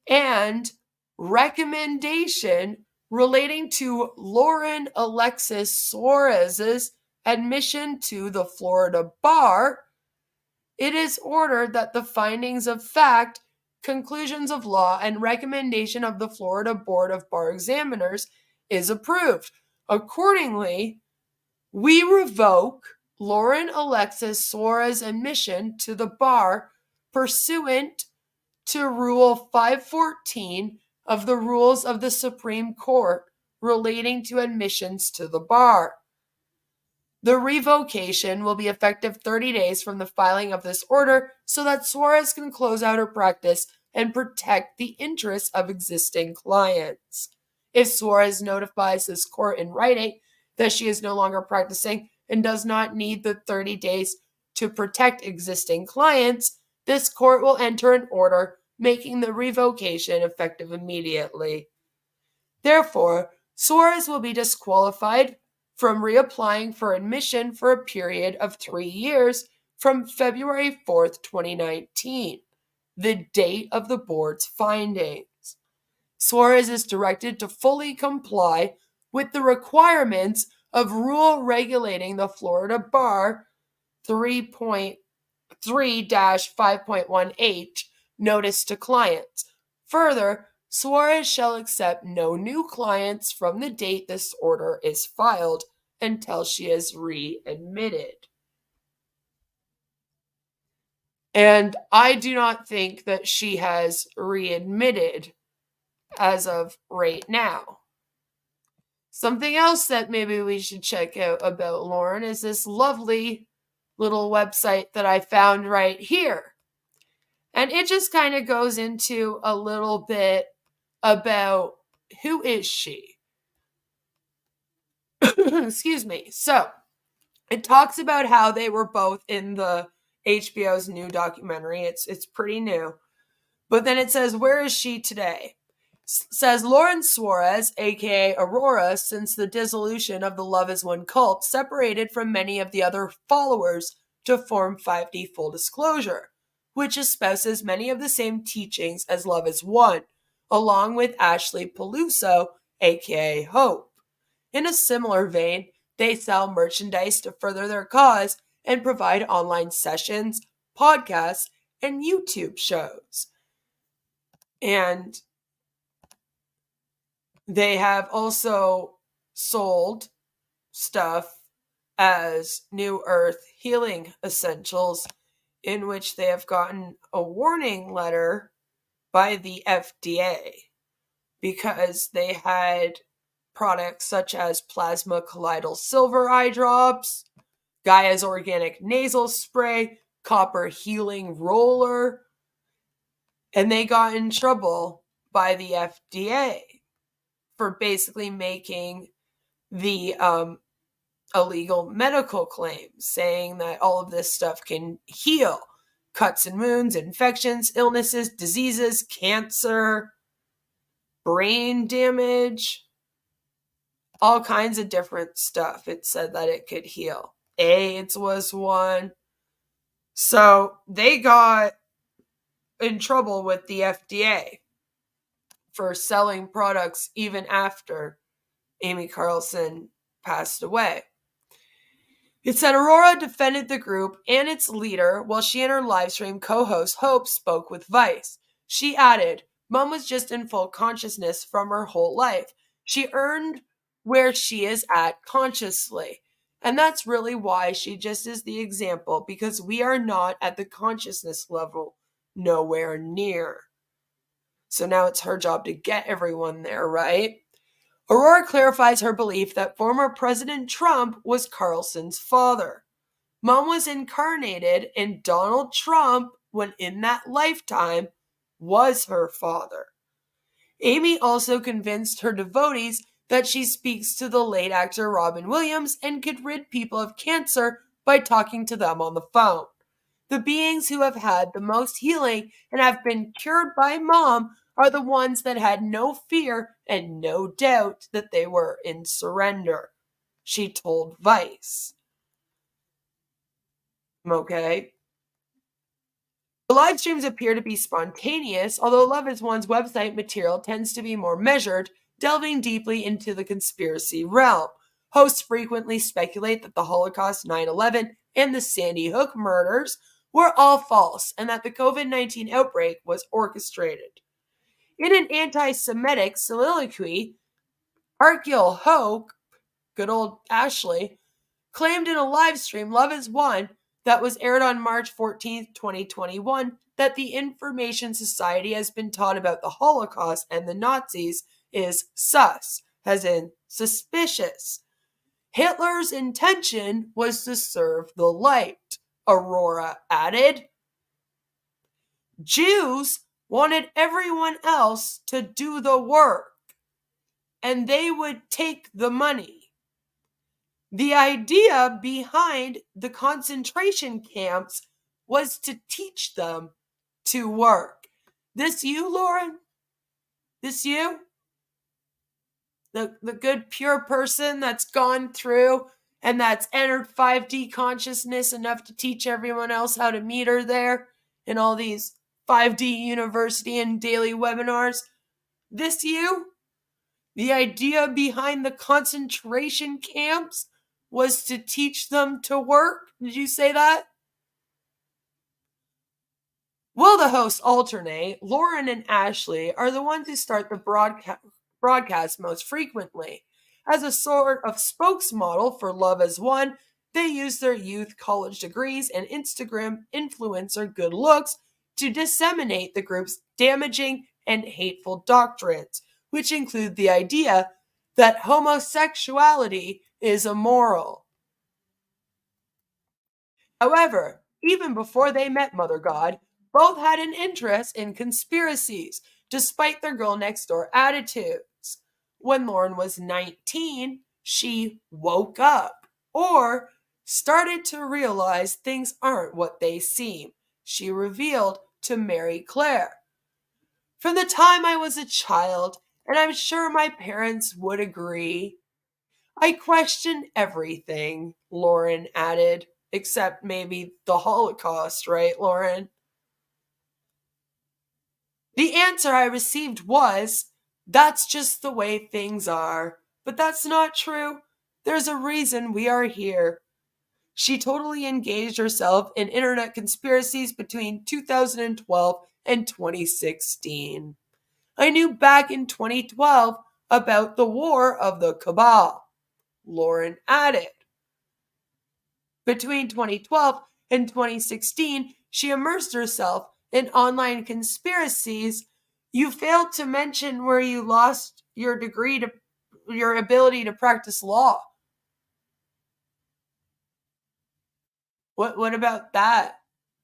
and recommendation relating to Lauren Alexis Suarez's admission to the Florida bar, it is ordered that the findings of fact, conclusions of law, and recommendation of the Florida Board of Bar Examiners is approved. Accordingly, we revoke Lauren Alexis Suarez's admission to the bar pursuant to Rule 514 of the Rules of the Supreme Court relating to admissions to the bar. The revocation will be effective 30 days from the filing of this order so that Suarez can close out her practice and protect the interests of existing clients. If Suarez notifies this court in writing that she is no longer practicing and does not need the 30 days to protect existing clients, this court will enter an order making the revocation effective immediately. Therefore, Suarez will be disqualified from reapplying for admission for a period of 3 years from February 4th, 2019, the date of the board's findings. Suarez is directed to fully comply with the requirements of Rule Regulating the Florida Bar 3.3-5.1H, Notice to Clients. Further, Suarez shall accept no new clients from the date this order is filed until she is readmitted. And I do not think that she has readmitted as of right now. Something else that maybe we should check out about Lauren is this lovely little website that I found right here. And it just kind of goes into a little bit about who is she. Excuse me. So, it talks about how they were both in the HBO's new documentary. It's pretty new. But then it says, where is she today? Says Lauren Suarez, aka Aurora, since the dissolution of the Love Is One cult, separated from many of the other followers to form 5D Full Disclosure, which espouses many of the same teachings as Love Is One, along with Ashley Peluso, aka Hope. In a similar vein, they sell merchandise to further their cause and provide online sessions, podcasts, and YouTube shows. And they have also sold stuff as New Earth Healing Essentials, in which they have gotten a warning letter by the FDA because they had products such as Plasma Colloidal Silver Eye Drops, Gaia's Organic Nasal Spray, Copper Healing Roller, and they got in trouble by the FDA for basically making the illegal medical claims, saying that all of this stuff can heal cuts and wounds, infections, illnesses, diseases, cancer, brain damage, all kinds of different stuff. It said that it could heal. AIDS was one. So they got in trouble with the FDA for selling products even after Amy Carlson passed away. It said Aurora defended the group and its leader while she and her livestream co-host Hope spoke with Vice. She added, Mom was just in full consciousness from her whole life. She earned where she is at consciously. And that's really why she just is the example, because we are not at the consciousness level, nowhere near. So now it's her job to get everyone there, right? Aurora clarifies her belief that former President Trump was Carlson's father. Mom was incarnated in Donald Trump when in that lifetime was her father. Amy also convinced her devotees that she speaks to the late actor Robin Williams and could rid people of cancer by talking to them on the phone. The beings who have had the most healing and have been cured by Mom are the ones that had no fear and no doubt that they were in surrender, she told Vice. Okay. The live streams appear to be spontaneous, although Love Is One's website material tends to be more measured, delving deeply into the conspiracy realm. Hosts frequently speculate that the Holocaust, 9/11, and the Sandy Hook murders were all false and that the COVID-19 outbreak was orchestrated. In an anti-Semitic soliloquy, Arkil Hoke, good old Ashley, claimed in a live stream, Love Is One, that was aired on March 14th, 2021, that the information society has been taught about the Holocaust and the Nazis is sus, as in suspicious. Hitler's intention was to serve the light, Aurora added. Jews wanted everyone else to do the work, and they would take the money. The idea behind the concentration camps was to teach them to work. This you, Lauren? This you? The good, pure person that's gone through and that's entered 5D consciousness enough to teach everyone else how to meet her there in all these 5D university and daily webinars. This you? The idea behind the concentration camps was to teach them to work? Did you say that? While the hosts alternate, Lauren and Ashley are the ones who start the broadcast most frequently. As a sort of spokesmodel for Love As One, they use their youth college degrees and Instagram influencer good looks to disseminate the group's damaging and hateful doctrines, which include the idea that homosexuality is immoral. However, even before they met Mother God, both had an interest in conspiracies, despite their girl next door attitudes. When Lauren was 19, she woke up, or started to realize things aren't what they seem. She revealed to Mary Claire. From the time I was a child, and I'm sure my parents would agree, I questioned everything, Lauren added, except maybe the Holocaust, right, Lauren? The answer I received was, that's just the way things are. But that's not true. There's a reason we are here. She totally engaged herself in internet conspiracies between 2012 and 2016. I knew back in 2012 about the War of the Cabal, Lauren added. Between 2012 and 2016, she immersed herself in online conspiracies. You failed to mention where you lost your degree to your ability to practice law. What about that?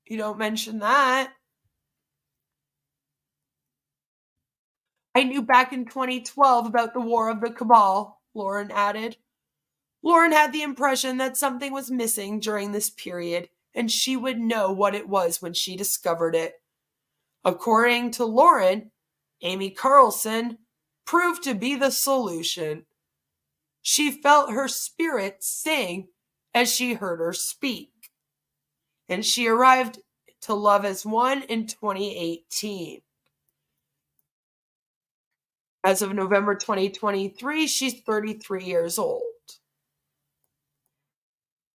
You don't mention that. I knew back in 2012 about the War of the Cabal, Lauren added. Lauren had the impression that something was missing during this period, and she would know what it was when she discovered it. According to Lauren, Amy Carlson proved to be the solution. She felt her spirit sing as she heard her speak, and she arrived to Love as One in 2018. As of November 2023, she's 33 years old.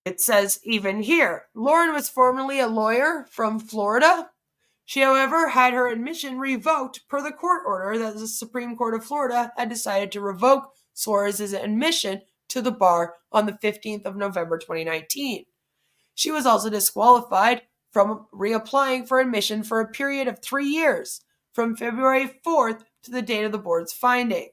It says even here, Lauren was formerly a lawyer from Florida. She, however, had her admission revoked per the court order that the Supreme Court of Florida had decided to revoke Suarez's admission to the bar on the 15th of November 2019. She was also disqualified from reapplying for admission for a period of 3 years, from February 4th to the date of the board's findings.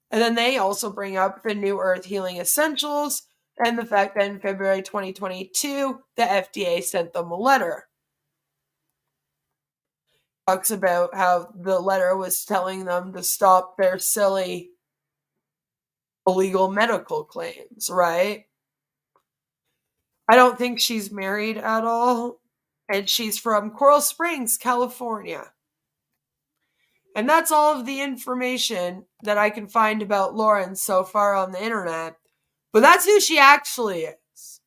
And then they also bring up the New Earth Healing Essentials and the fact that in February 2022, the FDA sent them a letter. Talks about how the letter was telling them to stop their silly illegal medical claims, right? I don't think she's married at all, and she's from Coral Springs, California. And that's all of the information that I can find about Lauren so far on the internet. But that's who she actually is.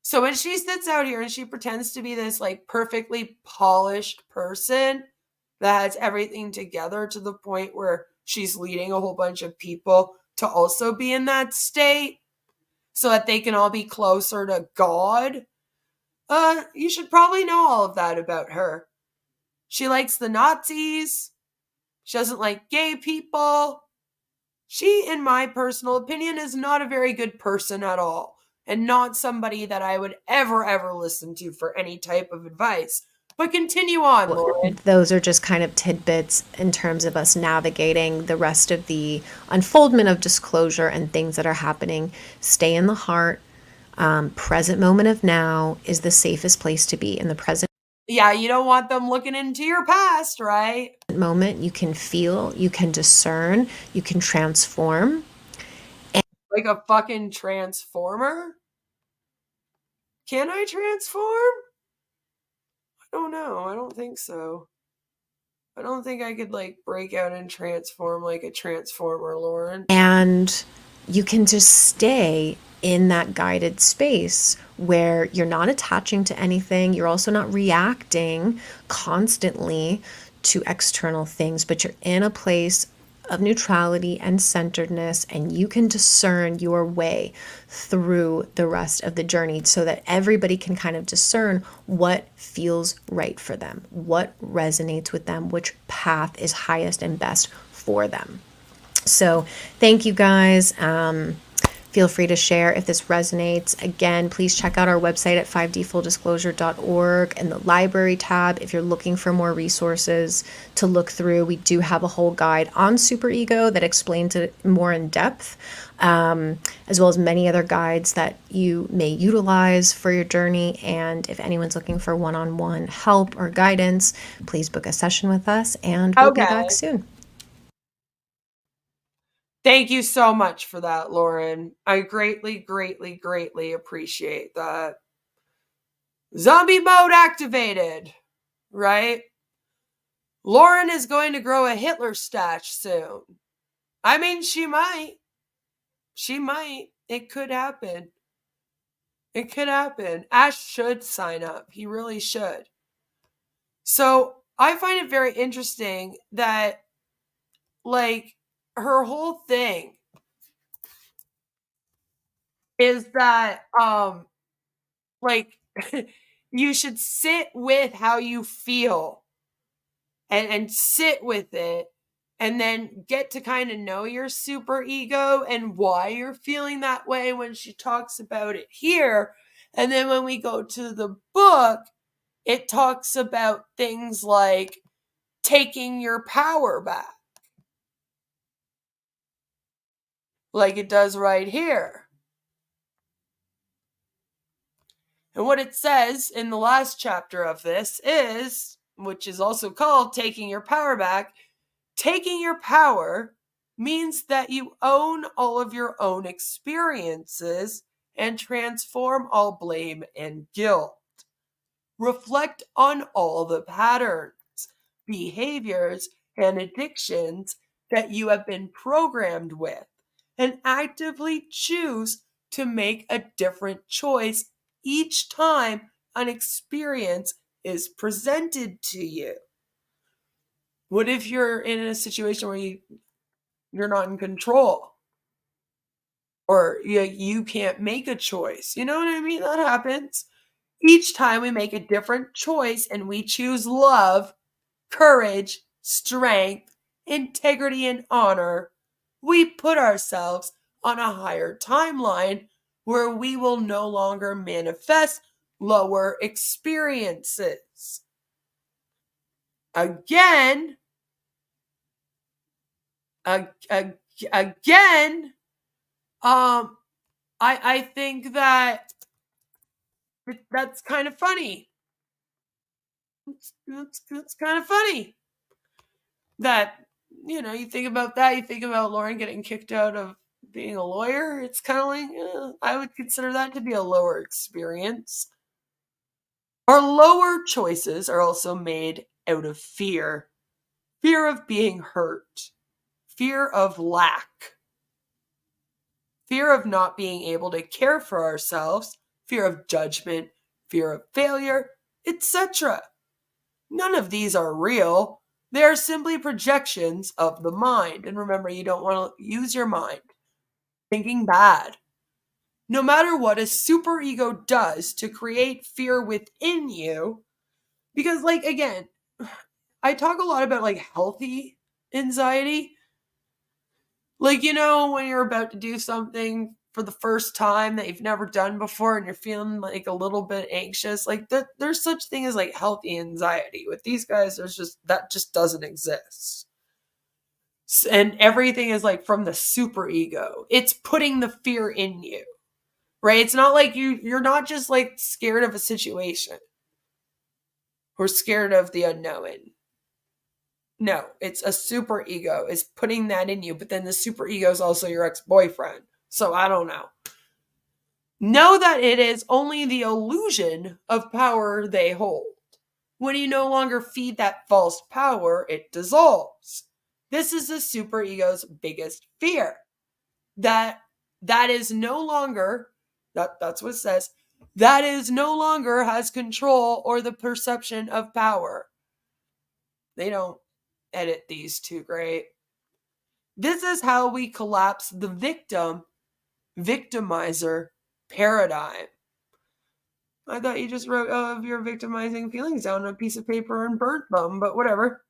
So when she sits out here and she pretends to be this like perfectly polished person that has everything together to the point where she's leading a whole bunch of people to also be in that state so that they can all be closer to God, you should probably know all of that about her. She likes the Nazis. She doesn't like gay people. She, in my personal opinion, is not a very good person at all, and not somebody that I would ever listen to for any type of advice. But continue on, Lauren. Those are just kind of tidbits in terms of us navigating the rest of the unfoldment of disclosure and things that are happening. Stay in the heart. Present moment of now is the safest place to be. In the present Yeah, you don't want them looking into your past, right? moment, you can feel, you can discern, you can transform. Like a fucking transformer? Can I transform? I don't know. I don't think so. I don't think I could like break out and transform like a transformer, Lauren. And you can just stay in that guided space where you're not attaching to anything. You're also not reacting constantly to external things, but you're in a place of neutrality and centeredness, and you can discern your way through the rest of the journey so that everybody can kind of discern what feels right for them, what resonates with them, which path is highest and best for them. So thank you guys. Feel free to share if this resonates. Again, please check out our website at 5dfulldisclosure.org and the library tab if you're looking for more resources to look through. We do have a whole guide on superego that explains it more in depth, as well as many other guides that you may utilize for your journey. And if anyone's looking for one-on-one help or guidance, please book a session with us, and we'll be back soon. Thank you so much for that, Lauren. I greatly appreciate that. Zombie mode activated, right? Lauren is going to grow a Hitler stash soon. I mean, she might. She might. It could happen. It could happen. Ash should sign up. He really should. So I find it very interesting that, like, her whole thing is that like you should sit with how you feel and sit with it, and then get to kind of know your super ego and why you're feeling that way when she talks about it here. And then when we go to the book, it talks about things like taking your power back, like it does right here. And what it says in the last chapter of this is, which is also called Taking Your Power Back, taking your power means that you own all of your own experiences and transform all blame and guilt. Reflect on all the patterns, behaviors, and addictions that you have been programmed with and actively choose to make a different choice each time an experience is presented to you. What if you're in a situation where you're not in control? Or you can't make a choice. You know what I mean? That happens. Each time we make a different choice and we choose love, courage, strength, integrity, and honor, we put ourselves on a higher timeline where we will no longer manifest lower experiences. Again, I think that that's kind of funny. It's kind of funny that, you think about that. You think about Lauren getting kicked out of being a lawyer. It's kind of like, I would consider that to be a lower experience. Our lower choices are also made out of fear. Fear of being hurt. Fear of lack. Fear of not being able to care for ourselves. Fear of judgment. Fear of failure, etc. None of these are real. They are simply projections of the mind. And remember, you don't want to use your mind thinking bad. No matter what a superego does to create fear within you, because again, I talk a lot about healthy anxiety. When you're about to do something for the first time that you've never done before and you're feeling a little bit anxious, there's such thing as healthy anxiety. With these guys, that just doesn't exist. And everything is from the superego. It's putting the fear in you, right? It's not like you're not just scared of a situation or scared of the unknown. No, it's a superego is putting that in you, but then the superego is also your ex-boyfriend. So I don't know. Know that it is only the illusion of power they hold. When you no longer feed that false power, it dissolves. This is the superego's biggest fear. That is no longer, that's what it says, that is no longer has control or the perception of power. They don't edit these too great. This is how we collapse the victimizer paradigm. I thought you just wrote of your victimizing feelings down on a piece of paper and burnt them, but whatever.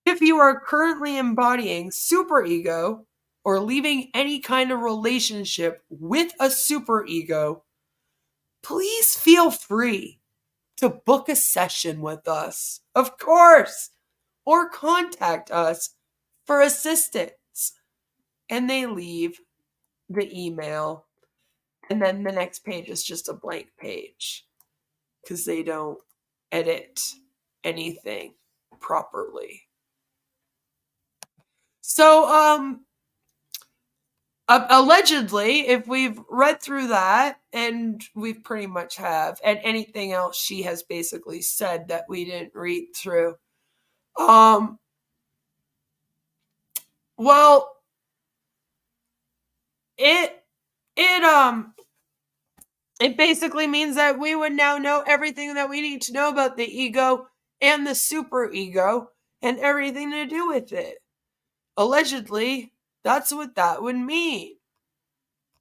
If you are currently embodying superego or leaving any kind of relationship with a superego, please feel free to book a session with us, of course, or contact us for assistance. And they leave the email, and then the next page is just a blank page because they don't edit anything properly. So, allegedly, if we've read through that, and we pretty much have, and anything else she has basically said that we didn't read through, well, it basically means that we would now know everything that we need to know about the ego and the superego and everything to do with it. Allegedly, that's what that would mean.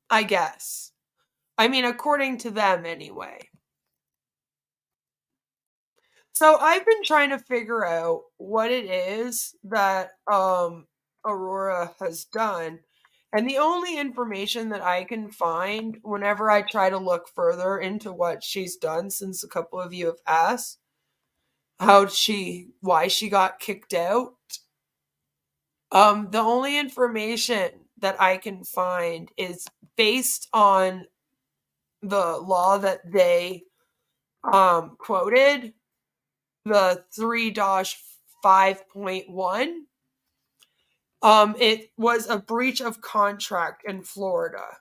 I guess. I mean, according to them anyway. So I've been trying to figure out what it is that Aurora has done. And the only information that I can find whenever I try to look further into what she's done, since a couple of you have asked why she got kicked out, the only information that I can find is based on the law that they quoted, the 3-5.1. It was a breach of contract in Florida.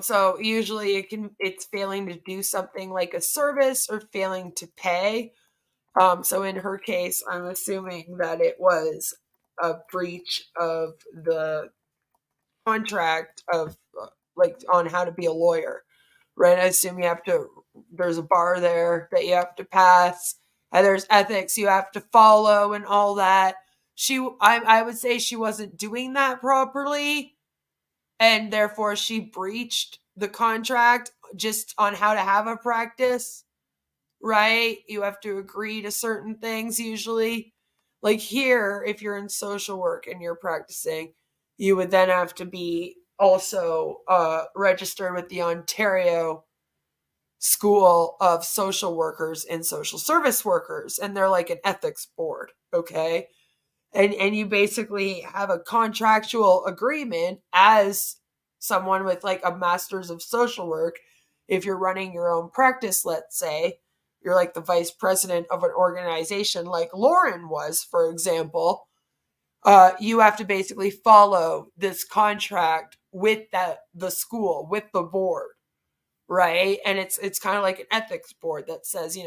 So usually it's failing to do something like a service or failing to pay. So in her case, I'm assuming that it was a breach of the contract of like on how to be a lawyer, right? I assume there's a bar there that you have to pass, and there's ethics you have to follow and all that. I would say she wasn't doing that properly, and therefore she breached the contract just on how to have a practice, right? You have to agree to certain things usually. Like here, if you're in social work and you're practicing, you would then have to be also registered with the Ontario School of Social Workers and Social Service Workers, and they're like an ethics board, okay? And you basically have a contractual agreement as someone with like a master's of social work. If you're running your own practice, let's say you're like the vice president of an organization like Lauren was, for example, you have to basically follow this contract with the school, with the board, right? And it's kind of like an ethics board that says,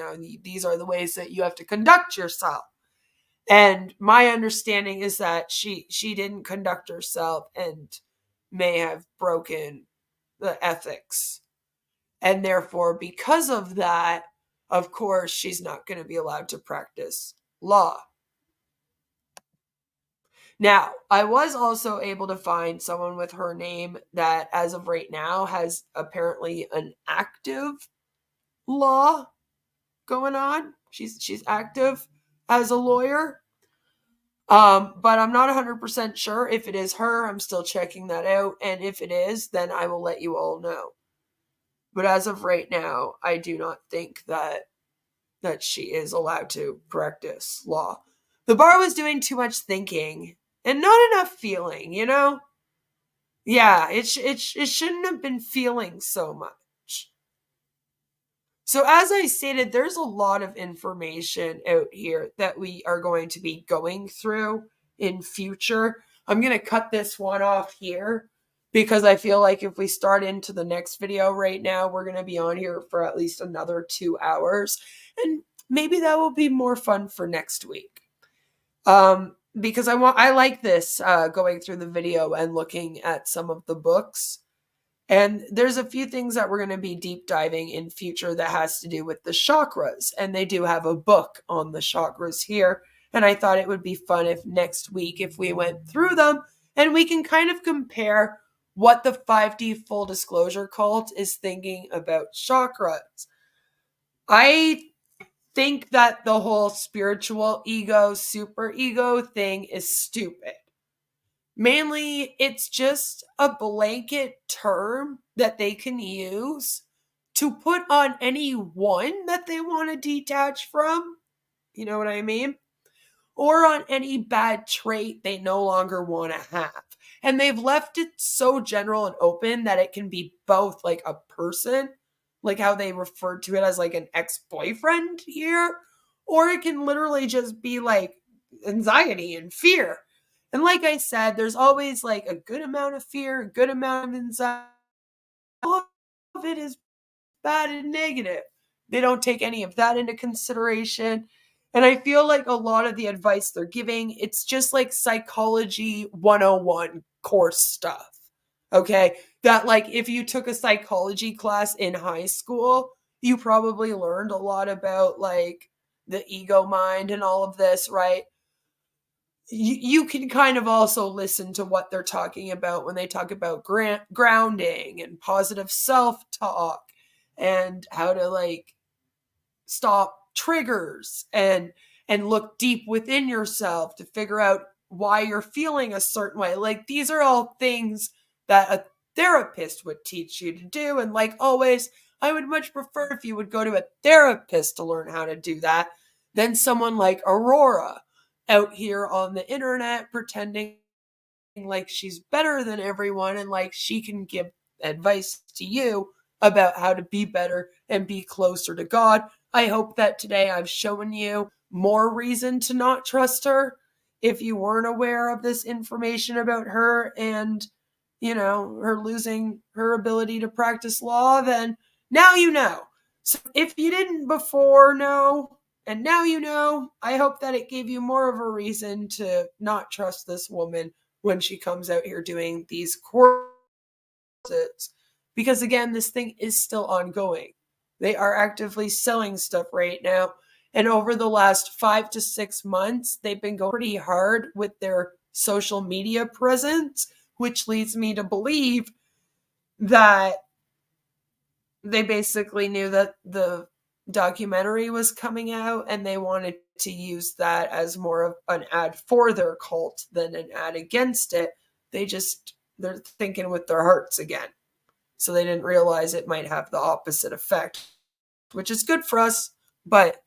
these are the ways that you have to conduct yourself. And my understanding is that she didn't conduct herself and may have broken the ethics. And therefore, because of that, of course, she's not going to be allowed to practice law. Now, I was also able to find someone with her name that, as of right now, has apparently an active law going on. She's active as a lawyer. But I'm not 100% sure if it is her. I'm still checking that out. And if it is, then I will let you all know. But as of right now, I do not think that she is allowed to practice law. The bar was doing too much thinking and not enough feeling, Yeah, it shouldn't have been feeling so much. So as I stated, there's a lot of information out here that we are going to be going through in future. I'm going to cut this one off here because I feel like if we start into the next video right now, we're going to be on here for at least another 2 hours. And maybe that will be more fun for next week. Because I like this, going through the video and looking at some of the books. And there's a few things that we're going to be deep diving in future that has to do with the chakras. And they do have a book on the chakras here. And I thought it would be fun if next week, if we went through them and we can kind of compare what the 5D full disclosure cult is thinking about chakras. I think that the whole spiritual ego, super ego thing is stupid. Mainly, it's just a blanket term that they can use to put on anyone that they want to detach from. You know what I mean? Or on any bad trait they no longer want to have. And they've left it so general and open that it can be both like a person, like how they referred to it as like an ex-boyfriend here, or it can literally just be like anxiety and fear. And like I said, there's always like a good amount of fear, a good amount of anxiety. All of it is bad and negative. They don't take any of that into consideration. And I feel like a lot of the advice they're giving, it's just like psychology 101 course stuff. Okay? That like if you took a psychology class in high school, you probably learned a lot about like the ego mind and all of this, right? You can kind of also listen to what they're talking about when they talk about grounding and positive self-talk and how to like stop triggers and look deep within yourself to figure out why you're feeling a certain way. Like these are all things that a therapist would teach you to do. And like always, I would much prefer if you would go to a therapist to learn how to do that than someone like Aurora out here on the internet pretending like she's better than everyone and like she can give advice to you about how to be better and be closer to God. I hope that today I've shown you more reason to not trust her. if you weren't aware of this information about her and, her losing her ability to practice law, then now you know. So if you didn't before know, and now you know, I hope that it gave you more of a reason to not trust this woman when she comes out here doing these courses. Because again, this thing is still ongoing. They are actively selling stuff right now. And over the last 5 to 6 months, they've been going pretty hard with their social media presence, which leads me to believe that they basically knew that the documentary was coming out and they wanted to use that as more of an ad for their cult than an ad against it. They're thinking with their hearts again. So they didn't realize it might have the opposite effect, which is good for us, but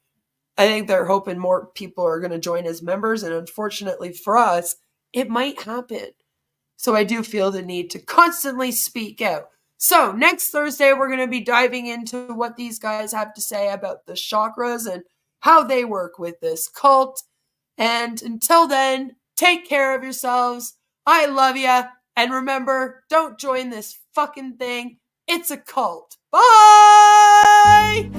I think they're hoping more people are going to join as members, and unfortunately for us, it might happen. So I do feel the need to constantly speak out. So next Thursday, we're going to be diving into what these guys have to say about the chakras and how they work with this cult. And until then, take care of yourselves. I love you. And remember, don't join this fucking thing. It's a cult. Bye!